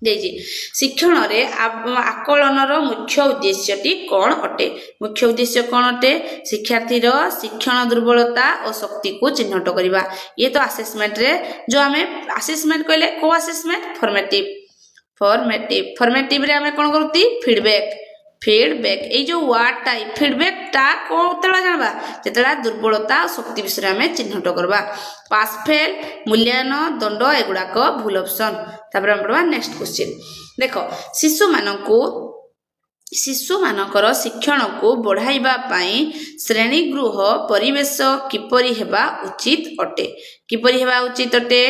देजी शिक्षण रे आकलन रो मुख्य उद्देश्यटी कौन अटे मुख्य उद्देश्य कौन अटे शिक्षार्थी रो शिक्षण दुर्बलता और शक्ति को चिन्हट करबा ये तो असेसमेंट रे जो हमें असेसमेंट कहले को असेसमेंट फॉर्मेटिव रे हमें कोन करती फीडबैक ए जो वर्ड टाइप फीडबैक ता कोतला जानबा जेतला दुर्बलता और शक्ति विषय हमें चिन्हट करबा पास फेल मूल्यांकन दंड एगुडा को भूल ऑप्शन तापर हम पढ़वा नेक्स्ट क्वेश्चन देख शिशु मानकर शिक्षण को बढ़ाइबा पाई श्रेणीगृह परिवेश किपरि हेबा उचित अटे किपरि हेबा उचित अटे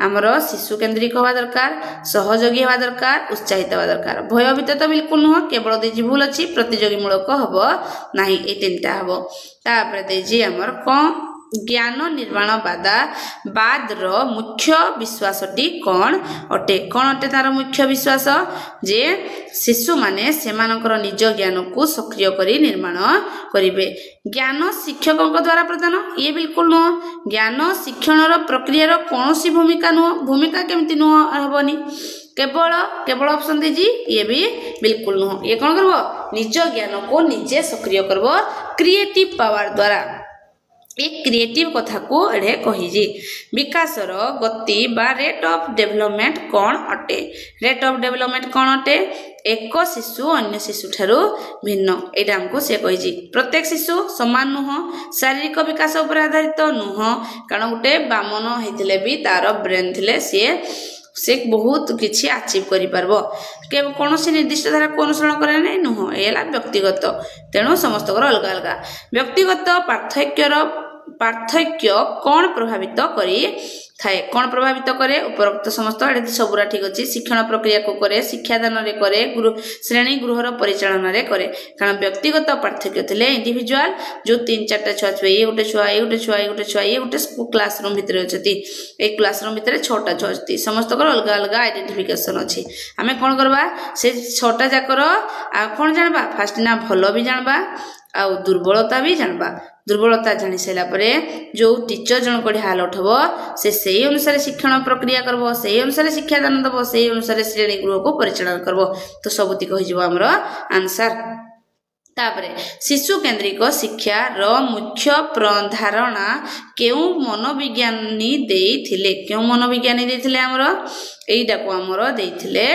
आमर शिशु केन्द्रिक हवा दरकार सहयोगी हवा दरकार उत्साहित हवा दरकार भयभीत तो बिल्कुल नुह केवल देजी भूल अच्छी प्रतियोगीमूलक हम ना ये तीनटा हम तापर देजी आमर कौन ज्ञान निर्माण बादर मुख्य विश्वासटी कौन अटे तार मुख्य विश्वास जे शिशु माने सेमानकर निज ज्ञान को सक्रिय करी निर्माण करिवे ज्ञान शिक्षकों द्वारा प्रदान ये बिल्कुल नुह ज्ञान शिक्षण प्रक्रिया कौन सी भूमिका नुह भूमिका केमती नुह हेबनी केवल ऑप्शन दीजी ये भी बिल्कुल नुह ये कौन करबो निज ज्ञान को निजे सक्रिय करबो क्रिएटिव पावर द्वारा एक क्रिएटिव कथा को एडे कहिजी विकासर गति बा रेट ऑफ डेवलपमेंट कौन अटे रेट ऑफ डेवलपमेंट कौन अटे एक शिशु अन्य शिशु ठारू भिन्न एटा हमको से कहिजी प्रत्येक शिशु समान नुह शारीरिक विकास उपर आधारित नुह कारण गोटे बामन हेतिले भी तार ब्रेन थिले से बहुत किछि अचीव करि परबो के कोनोसी निर्दिष्ट धारा को अनुसरण करे नै नुह एला व्यक्तिगत तेणु समस्त अलग अलग व्यक्तिगत पार्थक्य कौन प्रभावित करी थाए कौन प्रभावित करे उपरोक्त समस्त सबुरा ठीक अच्छी शिक्षण प्रक्रिया को करे शिक्षादान रे करे श्रेणी गृहर परिचालन रे करे कारण व्यक्तिगत पार्थक्य थिले इंडिविजुअल जो 3-4 छुआ छुआ ये गोटे छुआ ये गोटे छुआ ये गोटे छुआ ये गोटे क्लासरूम भितर अच्छी एक क्लासरूम भितर 6टा छुआ अच्छी समस्त अलग अलग आइडेंटिफिकेशन अच्छी आम कौन करवा से 6टा जाकर कौन जानबा फास्ट ना भल भी जानबा आ दुर्बलता भी जानबा दुर्बलता जानी सारा परे जो टीचर जनक ढाल उठब से अनुसार शिक्षण प्रक्रिया करब से अनुसार शिक्षादान दब से अनुसार श्रेणी गृह को परिचालन करब तो सबुती आमर आंसर तापरे शिशु केन्द्रिक शिक्षा रो मुख्य धारणा केउ मनोविज्ञानी देइथिले केउ मनोविज्ञानी देइथिले हमर एइटा को हमर देइथिले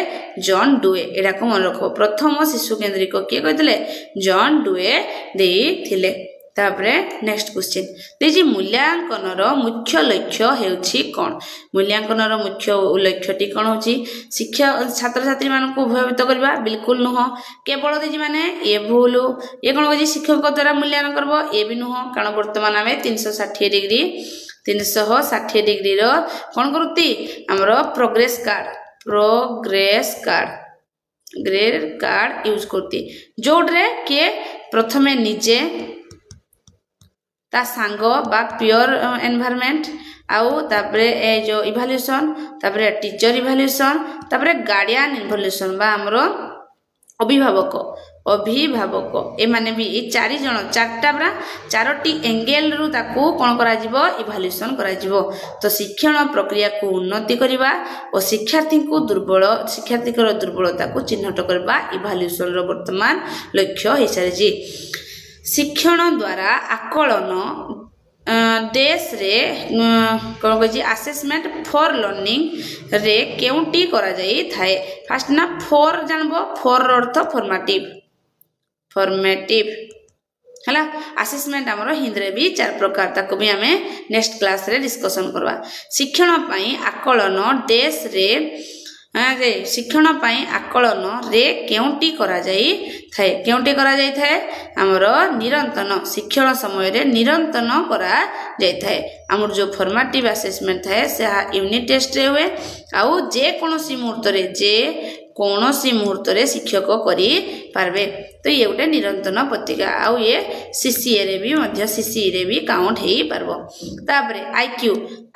जॉन डुए एटा को मन रखो प्रथम शिशु केन्द्रिक के कहिथिले जॉन डुए देइथिले तापरे नेक्स्ट क्वेश्चन देखिए मूल्यांकन मुख्य लक्ष्य हेउछि कोन मूल्यांकन मुख्य लक्ष्यटी कोन होछि शिक्षा छात्र छात्री मान को भयभीत करबा बिल्कुल नुह केवल देखि माने ए भूल ये कोन होछि शिक्षक द्वारा मूल्यांकन करबो ए भी नुह कारण वर्तमान आमे 360 डिग्री रो कोन करूती हमरो प्रोग्रेस कार्ड यूज करती जोडरे के प्रथमे निजे ता सांग बा प्योर एनवायरनमेंट आउ तापरे ए जो इवैल्यूएशन तापरे टीचर इवैल्यूएशन तापरे गार्डियन इवैल्यूएशन बा हमरो अभिभावक ए माने भी ए 4 जण 4टा बरा 4टी एंगल रु ताकू कोन करा जिवो इवैल्यूएशन करा जिवो तो शिक्षण प्रक्रिया को उन्नति करिबा और शिक्षार्थी को दुर्बलता को चिन्हट करबा इवैल्यूएशन रो वर्तमान लक्ष्य हिसारे जी शिक्षण द्वारा आकलन देश रे कौन कही आसेसमेंट फॉर लर्निंग रे केउटी करा जाई थाए फास्ट ना फॉर जानबो फॉर अर्थ फॉर्मेटिव हला असेसमेंट हमरो हिंदी रे भी 4 प्रकार ताको भी हमें नेक्स्ट क्लास रे डिस्कशन करबा शिक्षण पई आकलन देश रे शिक्षण पाई आकलन रे केउटी करा जाई थाए हमर निरंतन शिक्षण समय रे निरंतन करा जाई थाए हमर जो फॉर्मेटिव असेसमेंट थाए से यूनिट टेस्ट रे हुए आउ जे कोनोसी मुहूर्त रे शिक्षक करी पारबे तो ये गोटे निरंतन पत्रिका आउ ये सीसीए रे भी मध्य सीसी रे भी काउंट हेई पारबो तापरे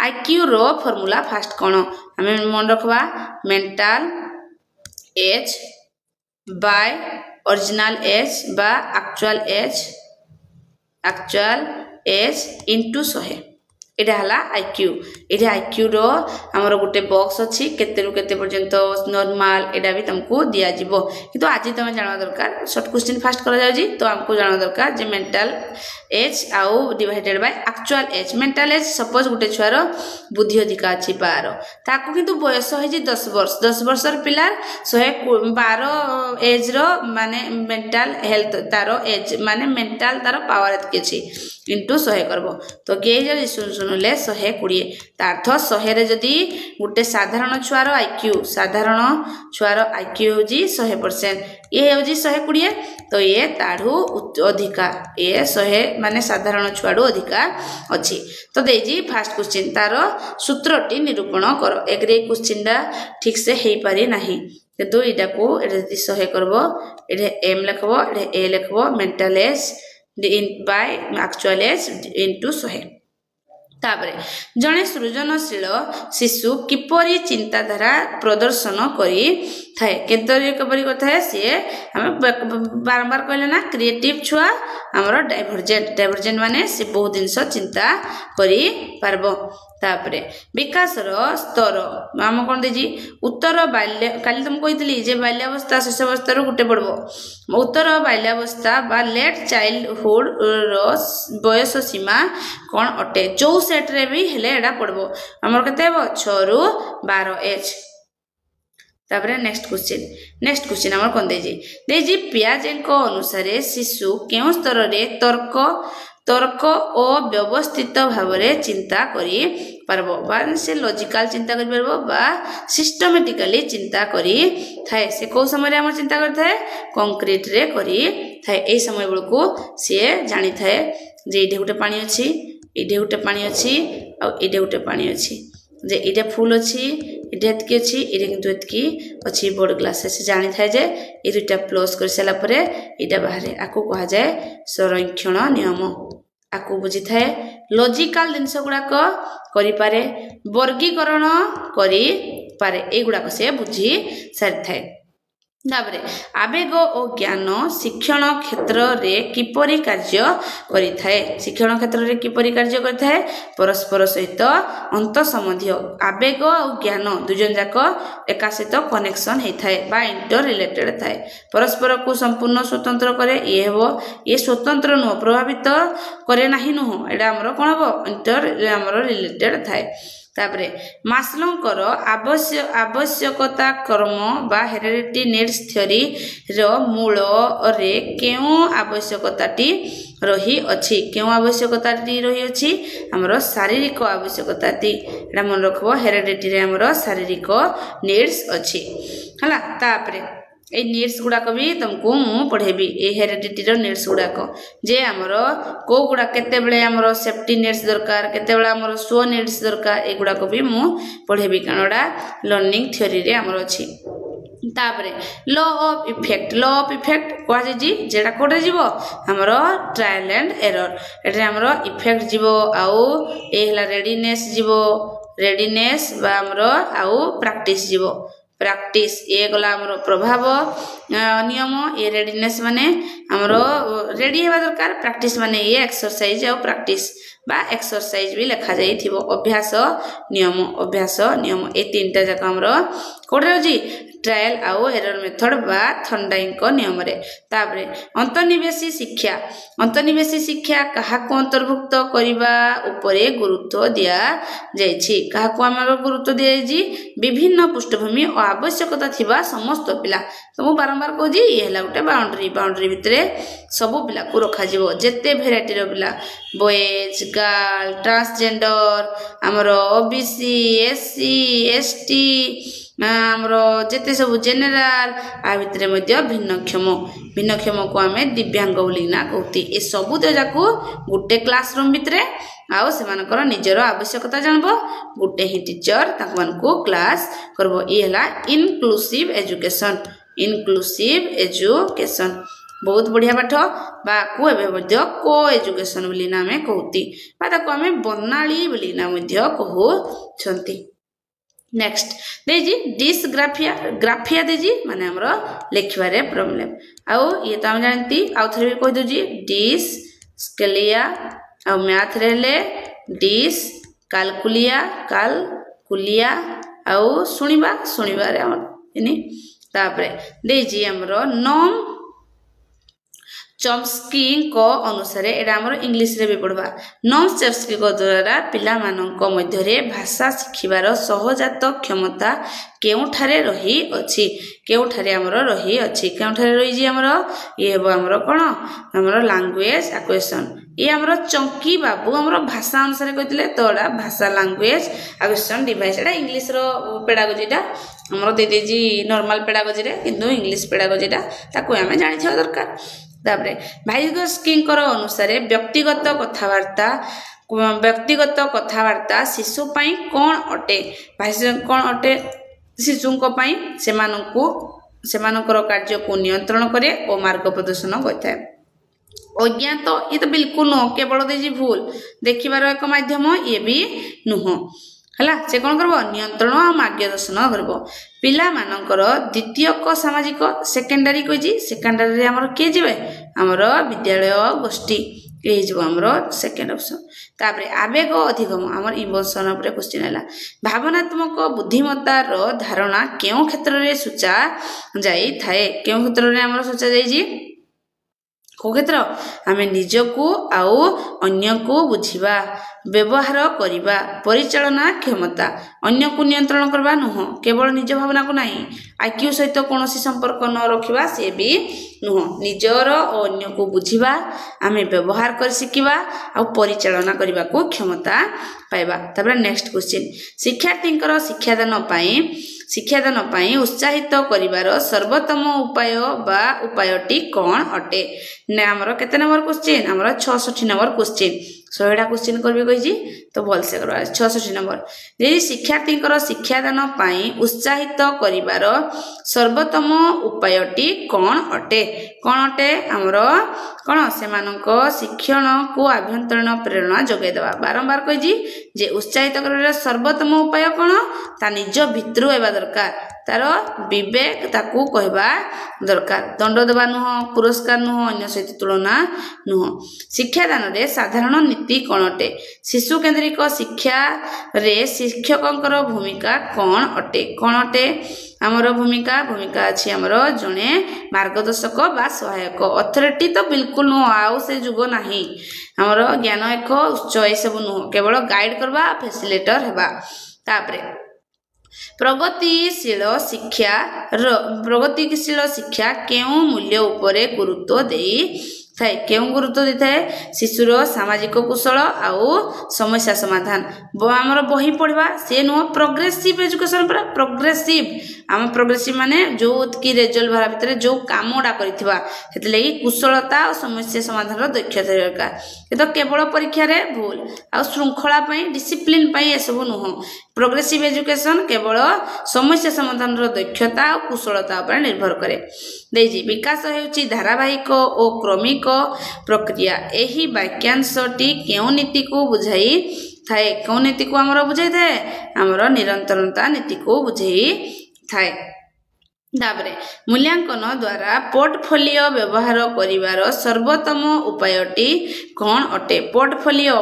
आईक्यू रो फार्मूला फास्ट कोन हमें मन रखबा mental age by original age बा एक्चुअल एज इनटू 100 एटा हला आईक्यू रो हमर गोटे बॉक्स अछि केते रु केते पर्यंत नॉर्मल एटा भी तुमको दिया जिवो किंतु आज तुम जाना दरकार शॉर्ट क्वेश्चन फास्ट करा जाउजी तो हमको जाना दरकार जे मेंटल एज आउ divided by actual as mental as suppose गोटे छुआर बुद्धि अधिका अछि 12 ताको किंतु बयस है जी 10 वर्षर पिलार 112 एज रो माने मेंटल हेल्थ तारो एज माने मेंटल तारो पावर एत केछि इंटू 100 करब तो किए जदि 0 ले 120 तार्थ 100 रे जदि गोटे साधारण छुआर आईक्यू होजी 100% ये होजी 120 तो ये ताड़ू अधिका ये 100 माने साधारण छुआड़ू अधिका अच्छी तो देजी फास्ट क्वेश्चन तार सूत्रटी निरूपण कर एक क्वेश्चन टा ठीक से हेई पारि नाही किंतु इटा को एटा 100 करबो एटा एम लिखबो एटा ए लिखबो mental age by actual age into 100 तापरे जने सृजनशील शिशु किपरि चिंताधारा प्रदर्शन करी थाए केतरी कपरि कथा से हम बारंबार कहले ना क्रिएटिव छुआ हमरो डाइवर्जेंट माने से बहुत दिन चिंता करी पारबो तापरे विकास स्तर आम कौन देजी उत्तर बाल्य काली तुम कही जे बाल्यावस्था शिशुअवस्था गोटे पड़ब उत्तर बाल्यावस्था बा लेट चाइल्डहुड बयस सीमा कौन अटे जो सेट रे भी हेले एडा पड़ब आमर केते हेबो 6 ରୁ 12 एज तापरे नेक्स्ट क्वेश्चन आमर कौन देजी पियाजेंको अनुसार शिशु केउ स्तर रे तर्क और व्यवस्थित भाव में चिंता करी पारबो बा से लॉजिकल चिंता करि पारबो बा सिस्टमैटिकली चिंता करी थाए से को समय हम चिंता करि थाए कंक्रीट रे करी थाए ए समय बेलको से जानि थाए जे इडे गुटे पानी अछि इडे गुटे पानी अछि आ इडे गुटे पानी अछि जे इडे फुल अछि इडे एतकी अछि इडे किंतु एतकी अछि बड़ ग्लास से जानि थाए जे ए दुटा प्लस कर सला परे इडा बाहरे आको कहा जाय संरक्षण नियम आको बुझी थाए लॉजिकल जिनस गुड़ाक करि पारे वर्गीकरण करि पारे ए गुड़ाक से बुझी सारि थाए तापरे आवेग और ज्ञान शिक्षण क्षेत्र रे किपरि कार्य करि थाए शिक्षण क्षेत्र रे किपरि कार्य करि थाए परस्पर सहित अंत संबंधी आवेग और ज्ञान दुजन जाक एका सहित कनेक्शन हे थाए बा इंटर रिलेटेड थाए परस्पर को संपूर्ण स्वतंत्र करे ये हेबो ये स्वतंत्र न प्रभावित करे नाही न एडा हमरो कोन हेबो इंटर हमरो रिलेटेड थाए तापरे मास्लोंकर आवश्यकता कर्म बा हेरेडिटी नीड्स थ्योरी रो मूल रे केउ आवश्यकताटी रही अछि केउ आवश्यकताटी रही अछि हमरो शारीरिक आवश्यकताटी एटा मन रखबो हेरेडिटी रे हमरो शारीरिक नीड्स अछि हला तापरे ए नीड्स गुड़ाक भी तुमको मु पढ़ेबी ए हेरेडिटी रो नीड्स गुड़ाक जे हमरो को गुड़ा केते बेले हमरो सेफ्टी नीड्स दरकार केते बेले हमरो सो नीड्स दरकार ए गुड़ाक भी मु पढ़ेबी कानडा लर्निंग थ्योरी रे हमरो अछि तापरे लॉ ऑफ इफेक्ट कह जी जेडा कोडे जीवो हमरो ट्रायल एंड एरर एटे हमरो इफेक्ट जीवो आउ ए हला रेडीनेस बा हमरो आउ प्रैक्टिस जीवो प्रैक्टिस ये गला हमरो प्रभाव नियम ये रेडीनेस माने हमरो रेडी हेबा दरकार प्रैक्टिस माने ये एक्सरसाइज और प्रैक्टिस बा एक्सरसाइज भी लिखा जाई थिबो अभ्यास नियम ए तीनटा जक हमरो कोडे जी ट्रायल आउ एरर मेथड बा थंडाइंको नियम रे तापरे अंतर्निवेशी शिक्षा कहा को अंतर्भुक्त करिबा उपरे गुरुत्व दिया जायछि कहा को हमरो गुरुत्व दिया जी विभिन्न पृष्ठभूमि और आवश्यकता थिबा समस्त पिला तो मु बारंबार को जी ये हला गुटे बाउंड्री भितरे सब पिला को रखा जीवो जेते वेराइटी रो पिला बॉयज गर्ल ट्रांसजेंडर हमरो ओबीसी एससी एसटी हमरो जेते सब जनरल आ भितरे मध्य भिन्नक्षम को हमें दिव्यांग बोली ना कहती ए सबु जाको गुटे क्लासरूम भितरे आउ सेमानकर निजर आवश्यकता जानबो गुटे ही टीचर ताक मानको क्लास करबो ई हला इनक्लूसिव एजुकेशन बहुत बढ़िया पाठ बा को एबे मध्य को एजुकेशन बोली ना हमें कहती बा ताको हमें बनाली बोली ना मध्य कहू छंती नेक्स्ट देजी डिसग्राफिया देजी माने हमरो लिखबारे प्रॉब्लम आउ ये तो हम जानती आउ थरे भी कह दोजी डिस स्केलिया आउ मैथ रहले डिस कालकुलिया आउ सुनिबा रे हम इनी तापरे देजी हमरो नॉम चम्स्की अनुसार एटा हमर इंग्लिश रे भी पढ़वा नोम चम्स्की द्वारा पिला मानक मध्यरे भाषा शिखिबार सहजात क्षमता केउठारे रही अछि केउठारे हमर रही अछि केउठारे रही जे हमर ये हेबो हमर कोन हमर लैंग्वेज एक्वेशन ये हमर चंकी बाबू हमर भाषा अनुसार कहितले तोडा भाषा लैंग्वेज एक्वेशन डिवाइस एटा इंग्लिश रो पेडागोजीटा हमर दे देजी नॉर्मल पेडागोजी रे किंतु इंग्लिश पेडागोजीटा ताको हमें जानि छ दरकार तापरे भाइगोस्की अनुसार व्यक्तिगत कथावार्ता शिशु पई कोन अटे कोन अटे शिशुंको पई सेमानकर कार्य को नियंत्रण करे और मार्ग प्रदर्शन करता अज्ञात ये तो बिल्कुल नुह केवल देजी भूल देखिबार एक माध्यम ये भी नुह हला से कौन करबो नियंत्रण और मार्गदर्शन करबो पिला मानकर द्वितीयक सामाजिक सेकेंडरी कहिजी सेकेंडरी रे हमर के जिवे हमर विद्यालय गोष्ठी ए जिवो हमर सेकेंड ऑप्शन तापरे आवेग अधिगम हमर इमोशन ऊपर क्वेश्चन हैला भावनात्मक बुद्धिमत्ता रो धारणा केउ क्षेत्र रे सूचा जाई थाए केउ क्षेत्र रे हमर सूचा जाई जी को क्षेत्र आमे निजको आउ अन्य को बुझिबा व्यवहार करिबा परिचालना क्षमता अन्य को नियंत्रण करबा नुह केवल निज भावना को नहीं आईक्यू सहित कोनोसी संपर्क न रखिबा से भी नुह निजर और अन्य को बुझिबा आमे व्यवहार कर सिकिबा आ परिचालना करबा को क्षमता पाइबा तबरा नेक्स्ट क्वेश्चन शिक्षार्थींकर शिक्षादान पाई उत्साहित करिवार सर्वोत्तम उपाय बा उपायटी कौन अटे ने हमर केते नंबर क्वेश्चन हमर 66 नंबर क्वेश्चन 100टा क्वेश्चन करबे कहि जी तो भल से करबा 66 नंबर जे शिक्षार्थींकर शिक्षादान पाई उत्साहित करिवार सर्वोत्तम उपायटी कौन अटे हमर कोन सेमानक शिक्षण को आभ्यंतरण प्रेरणा जोगे देबा बारंबार कहि जी जे उत्साहित करिवार सर्वोत्तम उपाय कोन ता निज भितरु एबा दरकार तार विवेक ताकू कहबा दरकार दंड देबा नुह पुरस्कार नुह अन्य सहित तुलना नुह शिक्षादान रे साधारण नीति कोनटे शिशु केंद्रिक शिक्षा रे शिक्षकंकर भूमिका कोन अटे हमर भूमिका अछि हमर जने मार्गदर्शक बा सहायक अथॉरिटी तो बिल्कुल नुह आउ से जुगो नाही हमर ज्ञान एक उच्च ए सब नुह केवल गाइड करबा फैसिलिटेटर हेबा तापरे प्रगतिशील शिक्षा केउ मूल्य उपरे गुरुत्व देई थाए केउ गुरुत्व दे थाए शिशुर सामाजिक कुशल आउ समस्या समाधान हमर बही पढ़वा से नो प्रोग्रेसिव एजुकेशन पर प्रोग्रेसिव हम प्रोग्रेसिव माने जो की रिजल्ट भरा भितर जो कामडा करितबा हेतले कुशलता और समस्या समाधान रो दक्षता दरकार ए तो केवल परीक्षा रे भूल आ श्रृंखला पई डिसिप्लिन पई ए सब नुह प्रोग्रेसिव एजुकेशन केवल समस्या समाधान रो दक्षता और कुशलता पर निर्भर करे देजी विकास हेउची धारावाहिक और क्रमिक प्रक्रिया एही वाक्यांशटी केउ नीति को बुझाई थाए केउ नीति को हमर बुझाई थाए हमर निरंतरता नीति को बुझाई थाए तापरे मूल्यांकन द्वारा पोर्टफोलियो व्यवहार करिवार सर्वोत्तम उपायटी कौन अटे पोर्टफोलियो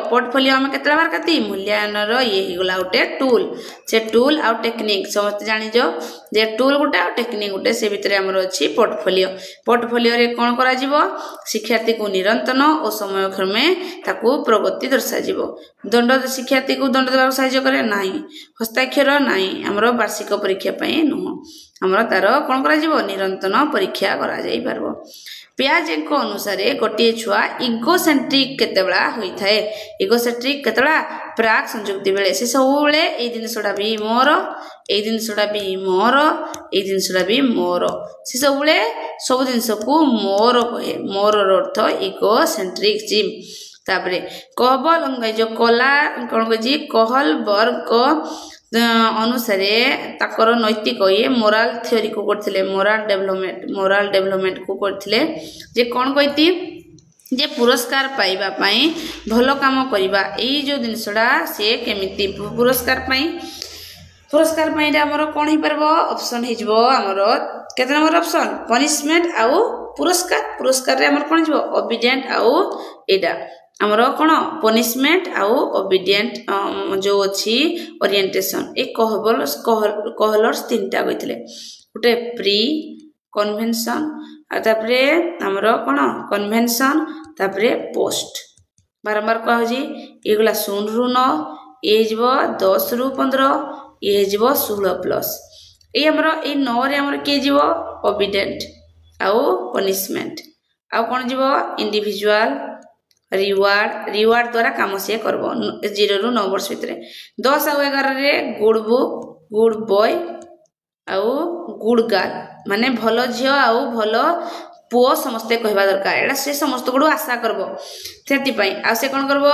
हम केतला बार कती मूल्यांकन रो ये हिगला उटे टूल से टूल आ टेक्निक समस्त जानि जो जे टूल गुटे आ टेक्निक गुटे से भितरे हमर अछि पोर्टफोलियो रे कोन करा जिवो शिक्षार्थी को निरंतन और समय क्रमे ताकू प्रगति दर्शा जिवो दंड शिक्षार्थी को दंड देबा सहायता करे नाही हस्ताक्षर नाही हमर वार्षिक परीक्षा पई नुह हमर तार कोन करा जिवो निरंतन परीक्षा करा जाई परबो पियाजेको अनुसार गोटे छुआ इगोसेंट्रिक केतेबेला होई थाए इगोसेंट्रिक केतेबेला प्राक संयुक्ति बेले से सब बेले ए जिनसडा भी मोर ए जिनसडा भी मोर ए जिनसडा भी मोर से सब बेले सब जिनस को मोर कहे मोर अर्थ इगोसेंट्रिक जिम तापरे कहबल जो कला कोन कजी कहल वर्ग अनुसार ताकर नैतिक ये मोराल थ्योरी को करथिले मोराल डेवलपमेंट को करथिले जे कोन कहिति जे पुरस्कार पाइबा पई भलो काम करिबा एई जो जिनसडा से केमिति पुरस्कार पई हमर कोन ही परबो ऑप्शन हे जबो हमर केते नंबर ऑप्शन पनिशमेंट आउ पुरस्कार रे हमर कोन जबो ओबीडिएंट आउ एडा हमर कोन पनिशमेंट आउ ओबीडिएंट जो अछि ओरिएंटेशन ए कहलर्स तीनटा कहितले उटे प्री कन्वेंशन तापरे हमर कोन कन्वेंशन तापरे पोस्ट बारंबार कह होजी एगुला 0 रु 9 ए जबो 10 रु 15 ए जबो 16 प्लस ए हमर ए 9 रे हमर के जबो ओबीडेंट आउ पनिशमेंट आउ कोन जबो इंडिविजुअल रिवार्ड द्वारा काम से करबो 0 रु 9 वर्ष भितरे 10 आउ 11 रे गुड बुक गुड बॉय आउ गुड गर्ल माने भलो झियो आउ भलो पुओ समस्ते कहबा दरकार एडा से समस्त गुड आशा करबो सेति पई आ से कोन करबो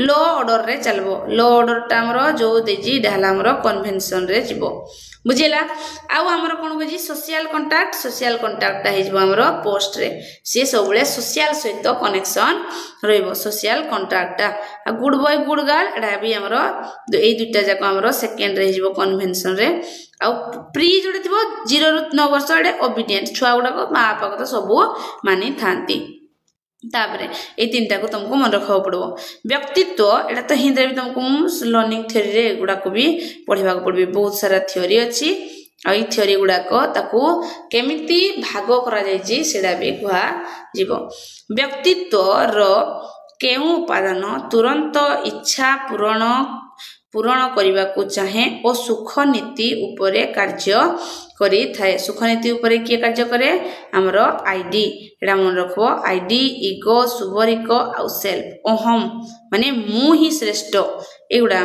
लो ऑर्डर रे चलबो लो ऑर्डर ता हमरो जो देजी डाला हमरो कन्वेंशन रे जिवो बुझिला आउ हमरो कोन बुझी सोशल कांटेक्ट ता हिजबो हमरो पोस्ट रे से सबले सोशल सहित कनेक्शन रहइबो सोशल कांटेक्ट आ गुड बॉय गुड गर्ल एडा भी हमरो ए दुटा जाको हमरो सेकंड रे हिजबो कन्वेंशन रे आ प्री जोडे थिबो 0 रु 9 वर्ष एडे ओबीडिएंट छुआ गुडा को मा बापा को सब मानी थांती तापरे ए तीनटा को तुमको मन रखा पड़ो व्यक्तित्व एटा तो हिंदी भी तुमको लर्निंग थ्योरी रे गुडा को भी पढ़िबा को पड़बे बहुत सारा थ्योरी अछि आ ई थ्योरी गुडा को ताकू केमिति भाग करा जाय जी सेडा भी कुआ जीवो व्यक्तित्व रो केउ उपादान तुरंत इच्छा पूरण करने को चाहे और सुख नीति उपरे कार्य करी थाए सुख नीति उपरे किए कार्य करे हमरो आईडी एडा मन रखबो आईडी इगो सुबरिको आ सेल्फ अहम माने मु ही श्रेष्ठ एगुडा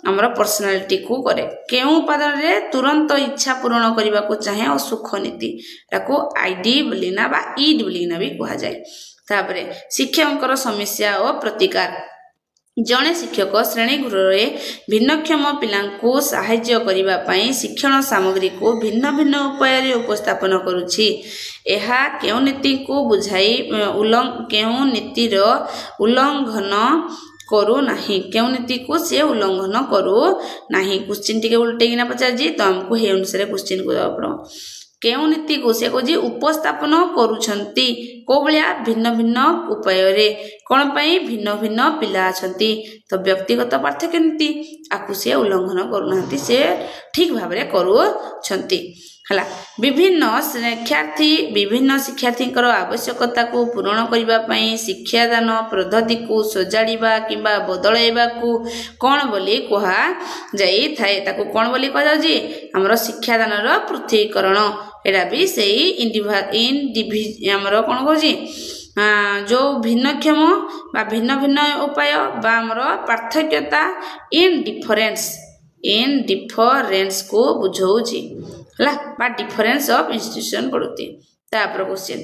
हमरो पर्सनालिटी को करे केउ उपादान रे तुरंत इच्छा पूर्ण करने को चाहे और सुख नीति ताको आईडी बोलिना बा ईड बोलिना भी कहा जाए तापरे शिक्षकଙ୍କର समस्या और प्रतिकार जड़े शिक्षक श्रेणी गृह भिन्नक्षम पिलांकु साहाय्य करिबा पई शिक्षण सामग्री को भिन्न भिन्न उपाय रे उपस्थापन करूछि एहा केउ नीति को बुझाई केउ नीतिर उल्लंघन करू नाही केउ नीति को से उल्लंघन करू नाही क्वेश्चन टिके उल्टे किना पचार जी तो हमको हे अनुसार क्वेश्चन को जवाब पड़ो केउ नीति को से कोजी उपस्थापन करूछंती को बलिया भिन्न भिन्न उपाय रे कोन पई भिन्न भिन्न पिला अछंती तो व्यक्तिगत पार्थक्य नीति आकु से उल्लंघन करूनांती से ठीक भाबरे करूछंती हला विभिन्न शिक्षार्थी आवश्यकता को पूर्ण करबा पई शिक्षादान पद्धति को सजाड़ीबा किबा बदलाइबा को कोन बोली कहा जाई थाए ताको कोन बोली कह जाउ जी हमरो शिक्षादान रो पृथ्वीकरण एडा भी सेही हमरो कोन कहजी जो भिन्नक्षम बा भिन्न भिन्न उपाय बा हमरो पार्थक्यता इन डिफरेंस को बुझौची हला बा डिफरेंस ऑफ इंस्टीट्यूशन पड़ती तापर क्वेश्चन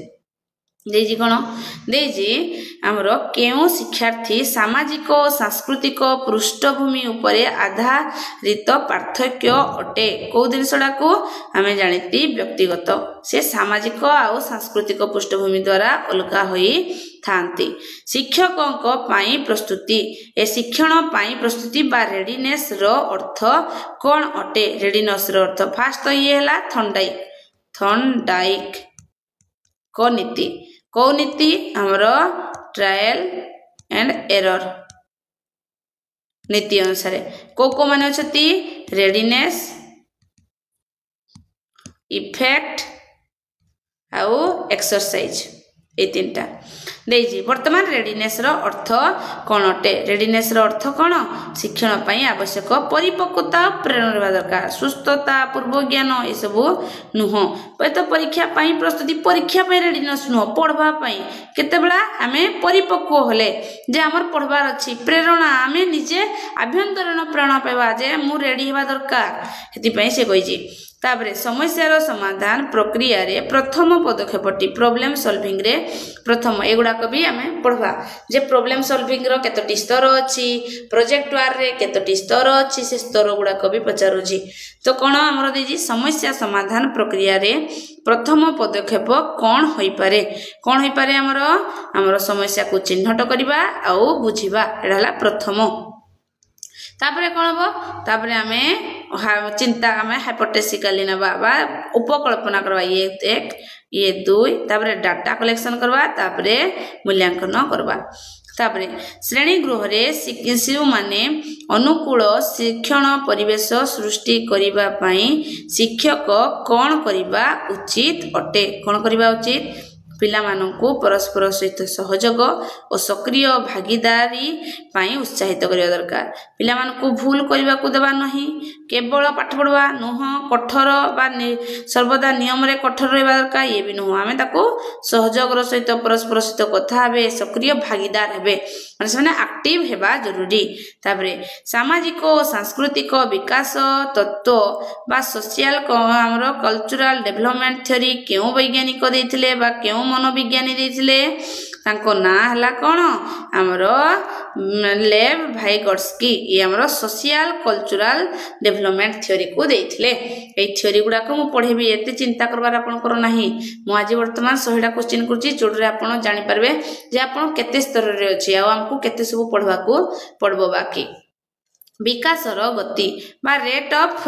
देजी कोन देजी हमरो केउ शिक्षार्थी सामाजिक और सांस्कृतिक पृष्ठभूमि उपरे आधारित पार्थक्य अटे को दिनसडा को हमें जानिती व्यक्तिगत से सामाजिक और सांस्कृतिक पृष्ठभूमि द्वारा अलगा होई थांती शिक्षकों को पाई प्रस्तुति ए शिक्षण पाई प्रस्तुति बा रेडीनेस रो अर्थ कोन अटे रेडीनेस रो अर्थ फास्ट तो ये हला थॉर्नडाइक को नीति हमरो ट्रायल एंड एरर नीति अनुसार को माने अछती रेडीनेस इफेक्ट आउ एक्सरसाइज ए तीनटा देजी वर्तमान रेडीनेस रो अर्थ कोन अटे रेडीनेस रो अर्थ कोन शिक्षण पई आवश्यक परिपक्वता प्रेरणा रहबा दरकार सुस्थता पूर्व ज्ञान ए सब नुहो तो परीक्षा पई प्रस्तुति परीक्षा पई रेडीनेस नुहो पढ़बा पई केते बेला हमें परिपक्व होले जे हमर पढ़बार अछि प्रेरणा हमें निजे आभ्यंतरण प्रेरणा पाइबा जे मु रेडी हेबा दरकार हेति पई से कहि जी तापरे समस्यार समाधान प्रक्रिया रे प्रथम पदक्षेपटी प्रॉब्लम सॉल्विंग रे प्रथम एगुडा को भी हमें पढ़वा जे प्रॉब्लम सॉल्विंग रो केतोटी स्तर अछि प्रोजेक्ट वार रे केतोटी स्तर अछि से स्तर गुडा को भी पचारू जी तो कोन हमर देजी समस्या समाधान प्रक्रिया रे प्रथम पदक्षेप कोन होई पारे हमर समस्या को चिन्हट करबा आ बुझिबा एडा हला प्रथम तापरे कोन हो तापरे हमें चिंता हमें हाइपोथेटिकली नबा बा उपकल्पना करबा ये 1 ये 2 तापरे डाटा कलेक्शन करबा तापरे मूल्यांकन करबा तापरे श्रेणी गृह रे शिशु माने अनुकूल शिक्षण परिवेश सृष्टि करिबा पई शिक्षक कौन करिबा उचित अटे कौन करिबा उचित पिलामानंकु परस्पर सहित सहयोग और सक्रिय भागीदारी पाई उत्साहित करिया दरकार पिलामानंकु भूल करिबा को देबा नहीं केवल पाठ पढ़वा नुह कठोर बा सर्वदा नियम रे कठोर रहबा दरकार ये भी नुह आमे ताको सहयोग रो सहित परस्पर सहित कथा हेबे सक्रिय भागीदार हेबे माने सेने एक्टिव हेबा जरूरी तापरे सामाजिक और सांस्कृतिक विकास तत्व बा सोशल हमरो कल्चरल डेवलपमेंट थ्योरी केउ वैज्ञानिक देथिले बा केउ मनोविज्ञानी देथिले तांको ना हला कोन हमरो लेव भाइगोट्स्की ये हमरो सोशल कल्चरल डेवलपमेंट थ्योरी को देथिले ए थ्योरी गुडा को मु पढेबी एते चिंता करबार आपन करो नाही मु आज वर्तमान 100 टा क्वेश्चन करछि जोडरे आपन जानि परबे जे आपन केते स्तर रे अछि आ हमकु केते सब पढवा को पढबो बाकी विकासर गति बा रेट ऑफ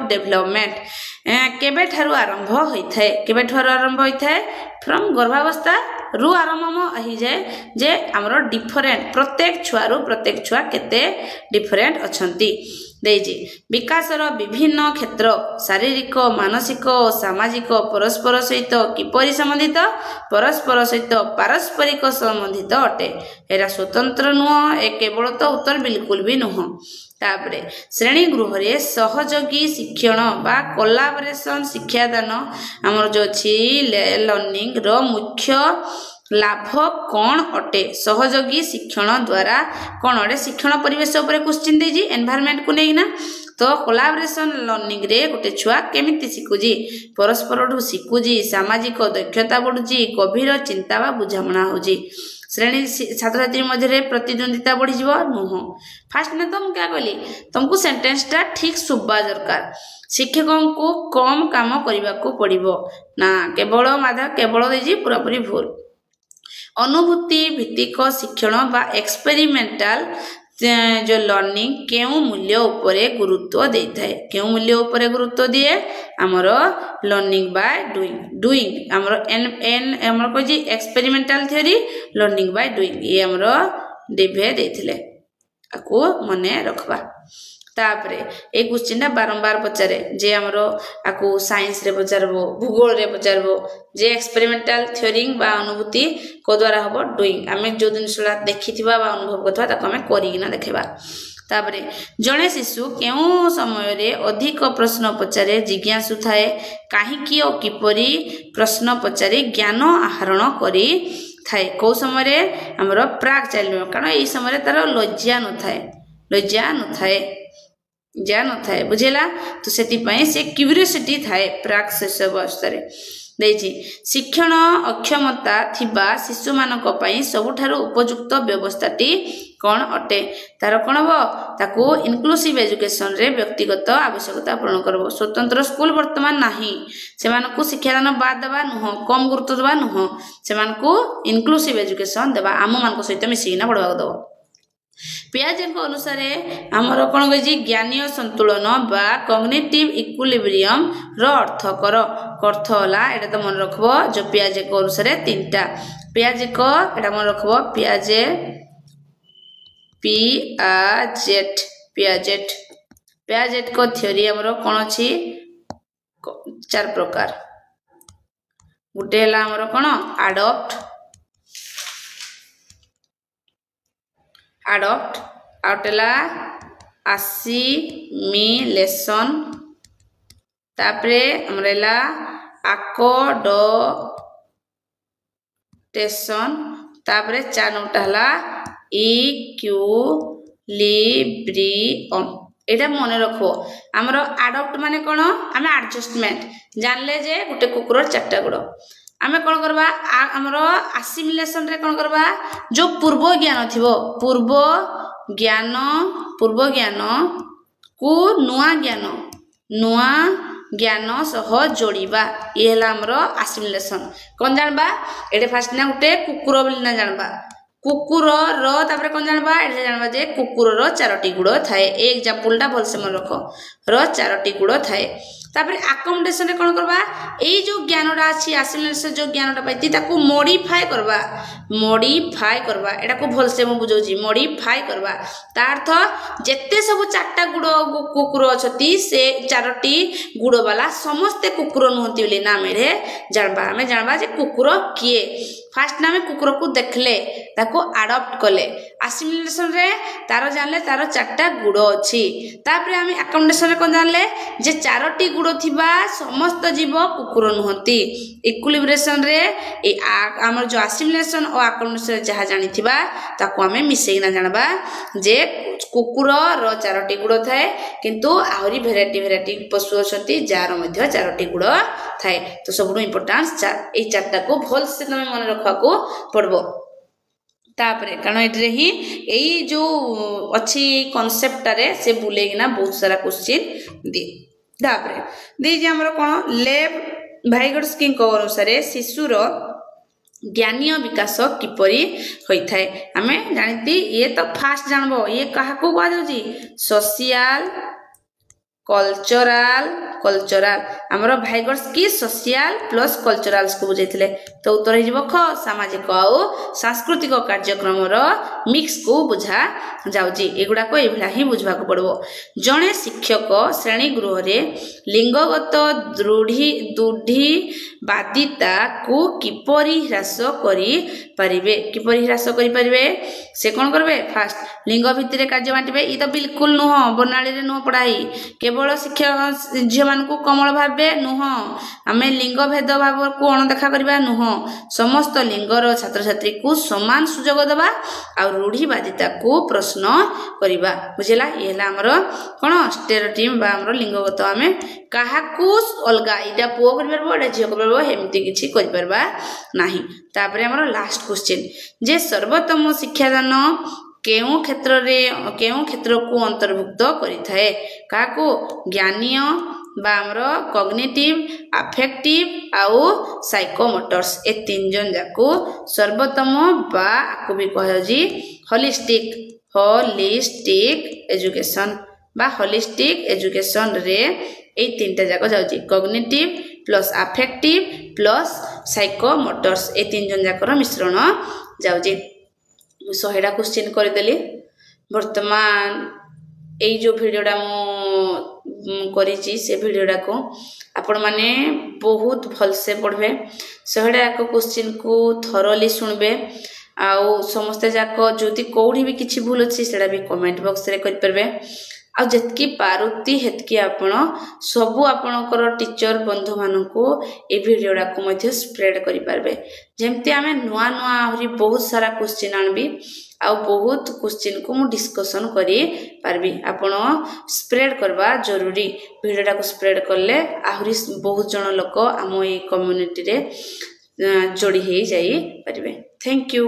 डेवलपमेंट केबे ठारु आरंभ होइथाय केबे ठारु आरंभ होइथाय फ्रॉम गर्भावस्था रु आरंभ आही जाय जे हमरो डिफरेंट प्रत्येक छुआ केते डिफरेंट अछंती देजी विकासर विभिन्न क्षेत्र शारीरिक मानसिक और सामाजिक परस्पर सहित किपरि संबंधित परस्पर सहित पारस्परिक संबंधित अटे एरा स्वतंत्र नुह ए केवल तो उत्तर बिल्कुल भी नुह तापरे श्रेणी गृह रे सहयोगी शिक्षण बा कोलाबोरेशन शिक्षादान हमर जो छी लर्निंग रो मुख्य लाभ कौन अटे सहयोगी शिक्षण द्वारा कौन अटे शिक्षण परिवेश ऊपर क्वेश्चन देजी एनवायरनमेंट को नेइना तो कोलाबोरेशन लर्निंग रे गोटे छुआ केमिति शिखुजी परस्पर ठू शिखुजी सामाजिक दक्षता बढ़ुजी गभीर चिंता बा बुझामणा होजी श्रेणी छात्र छात्री मध्य प्रतिद्वंदिता बढ़ी जीव नुह फास्ट ने तुम क्या कहली तुमको सेंटेंस टा ठीक सुबा दरकार शिक्षकों को कम काम करने को पड़िबो ना केवल माधा केवल देजी पूरा पूरी भूल अनुभूति भित्तिक शिक्षण बा एक्सपेरिमेंटल जो लर्निंग केउ मूल्य उपरे गुरुत्व देइथाय केउ मूल्य उपरे गुरुत्व दिए हमर लर्निंग बाय डूइंग हमर एन हमर को जी experimental theory learning by doing ये हमर डिभे देथिले आको मने रखबा तापरे ए क्वेश्चन टा बारंबार पचारे जे हमरो आको साइंस रे पचारबो भूगोल रे पचारबो जे एक्सपेरिमेंटल थ्योरी बा अनुभूति को द्वारा हबो डूइंग आमे जो दिनसला देखिथिबा बा अनुभव करथबा ताको आमे करिगिना देखबा तापरे जणे शिशु केउ समय रे अधिक प्रश्न पचारे जिज्ञासु थाए काहे कि ओ किपरि प्रश्न पचारे ज्ञान आहरण करी थाए को समय रे हमरो प्राक चाइल्ड कारण ए समय रे तार लज्जा न थाए जा न थाए बुझेला तो सेति पई से क्यूरियोसिटी थाए प्राक शिशु अवस्था रे देछि शिक्षण अक्षमता थिबा शिशु मानक पई सबुठारु उपयुक्त व्यवस्थाटी कोन अटे तार कोन हो ताको इनक्लूसिव एजुकेशन रे व्यक्तिगत आवश्यकता पूर्ण करबो स्वतंत्र स्कूल वर्तमान नाही से मानको शिक्षादान बाद देबा नुह कम गुरुत्व देबा नुह से मानको इनक्लूसिव एजुकेशन देबा आम मानको सहित मिसिना पढवा दो पियाजे को अनुसार हमर कोन गजी ज्ञानीय संतुलन बा कॉग्निटिव इक्विलिब्रियम रो अर्थ होला एटा तो मन रखबो जो पियाजे को अनुसार तीनटा पियाजे को एटा मन रखबो पियाजेट को थ्योरी हमरो कोन अछि 4 प्रकार गुटे हला हमरो कोन adopt आउटला assimilation तापरे हमरेला accommodation तापरे 4 नंबर हला equilibrium एटा मने रखो हमरो adopt माने कोन हमें एडजस्टमेंट जानले जे गुटे कुकुर 4टा गुड़ आमे कोन करबा हमरो असिमिलेशन रे कोन करबा जो पूर्व ज्ञान को नुआ ज्ञान सह जोड़ीबा ये हला हमरो असिमिलेशन कोन जानबा एटे फास्ट ना गुटे कुकुर बोली ना जानबा कुकुर रो तापर कोन जानबा एटे जानबा जे कुकुर रो 4टी गुड़ थाए ए एग्जांपल टा भलसे मन रखो रो 4टी गुड़ थाए तापर अकोमोडेशन रे कोन करबा एई जो ज्ञानडा अछि असिमिलेशन जो ज्ञानडा पाइती ताकू मॉडिफाई करबा एटा को भल से म बुझौची मॉडिफाई करबा ता अर्थ जेते सब चारटा गुड़ कुकुर अछती से चारटी गुड़ वाला समस्त कुकुर नहंती बोली नाम रे जानबा जे कुकुर किए फास्ट नामे कुकुर को देखले ताको अडॉप्ट कले असिमिलेशन रे तारो जानले तारो चारटा गुड़ अछि तापर आमे अकोमोडेशन रे कोन जानले जे चारटी गुड़ थिबा समस्त जीव कुकुर नहंती इक्विलिब्रेशन रे ए हमर जो असिमिलेशन और अकोमोडेशन जहा जानि थिबा ताको आमे मिसेइना जानबा जे कुकुर रो चारटी गुड़ थाए किंतु आहुरी भेराइटी पशु अछंती जार मध्ये चारटी गुड़ थाए तो सबनु इंपोर्टेंस ए चारटा को भल से तमे मन रखा को पड़बो तापरे कारण एटरे ही एई जो अछि कांसेप्ट रे से बुलेगिना बहुत सारा क्वेश्चन दे तापरे दे जे हमर कोन लेब भाइगड्सकी को अनुसार शिशुर ज्ञानीय विकास किपरि होई थाए हमें जानती ये तो फास्ट जानबो ये कहा को कहा जाउची सोशल कल्चरल हमरो भाइगर्स की सोशल प्लस कल्चरल्स को बुझैथिले तो उत्तर हिजबो ख सामाजिक और सांस्कृतिक कार्यक्रम रो मिक्स को बुझा जाउची एगुडा को एभला ही बुझबा को पड़बो जणे शिक्षक श्रेणी गृह रे लिंगगत दूढ़ी बादिता को किपरि ह्रास करि परिबे से कोन करबे फास्ट लिंग भितरे कार्य बांटिबे ई तो बिल्कुल नुह बनाली रे नुह पढ़ाई केवल शिक्षक झिय मान को कमल भाबे नुह आमे लिंग भेद भाव को अणदेखा करबा नुह समस्त लिंगर छात्र छात्री को समान सुजोग देबा आ रूढ़ीवादिता को प्रश्न करबा बुझिला ये हला हमर कोन स्टेरियोटाइप बा हमर लिंगगत आमे काहा को अलगा इटा पुओ कर परबो एटा झिय कर परबो हेमती किछि कर परबा नाही तापरे हमर लास्ट क्वेश्चन जे सर्वोत्तम शिक्षादान केउ क्षेत्र को अंतर्भुक्त करि थाए काको ज्ञानीय बा हमरो कॉग्निटिव अफेक्टिव आउ साइकोमोटर्स ए तीन जन जाको सर्वोत्तम बा आको भी कहयो जी होलिस्टिक एजुकेशन रे ए तीनटा जाको जाउची कॉग्निटिव प्लस अफेक्टिव प्लस साइकोमोटर्स ए तीन जन जाकर मिश्रण जाउची 100टा क्वेश्चन कर देली वर्तमान एई जो वीडियोटा मु करिची से वीडियोटा को आपण माने बहुत भल से पढ़बे 100टा क्वेश्चन को थरोली सुनबे आउ समस्त जाक जोति कोठी भी किछि भूल अछि सेडा भी कमेंट बॉक्स रे कर परबे आ जतकी पारुती हेतकी आपण सबु आपणकर टीचर बंधु मानकू ए वीडियोडा को मध्य स्प्रेड करि पारबे जेमति आमे नुआ आहुरी बहुत सारा क्वेश्चन आनबी आ बहुत क्वेश्चन को मु डिस्कशन करि पारबी आपण स्प्रेड करबा जरूरी वीडियोडा को स्प्रेड करले आहुरी बहुत जन लोक आम ए कम्युनिटी रे जोड़ी हे जाई पारबे थैंक यू।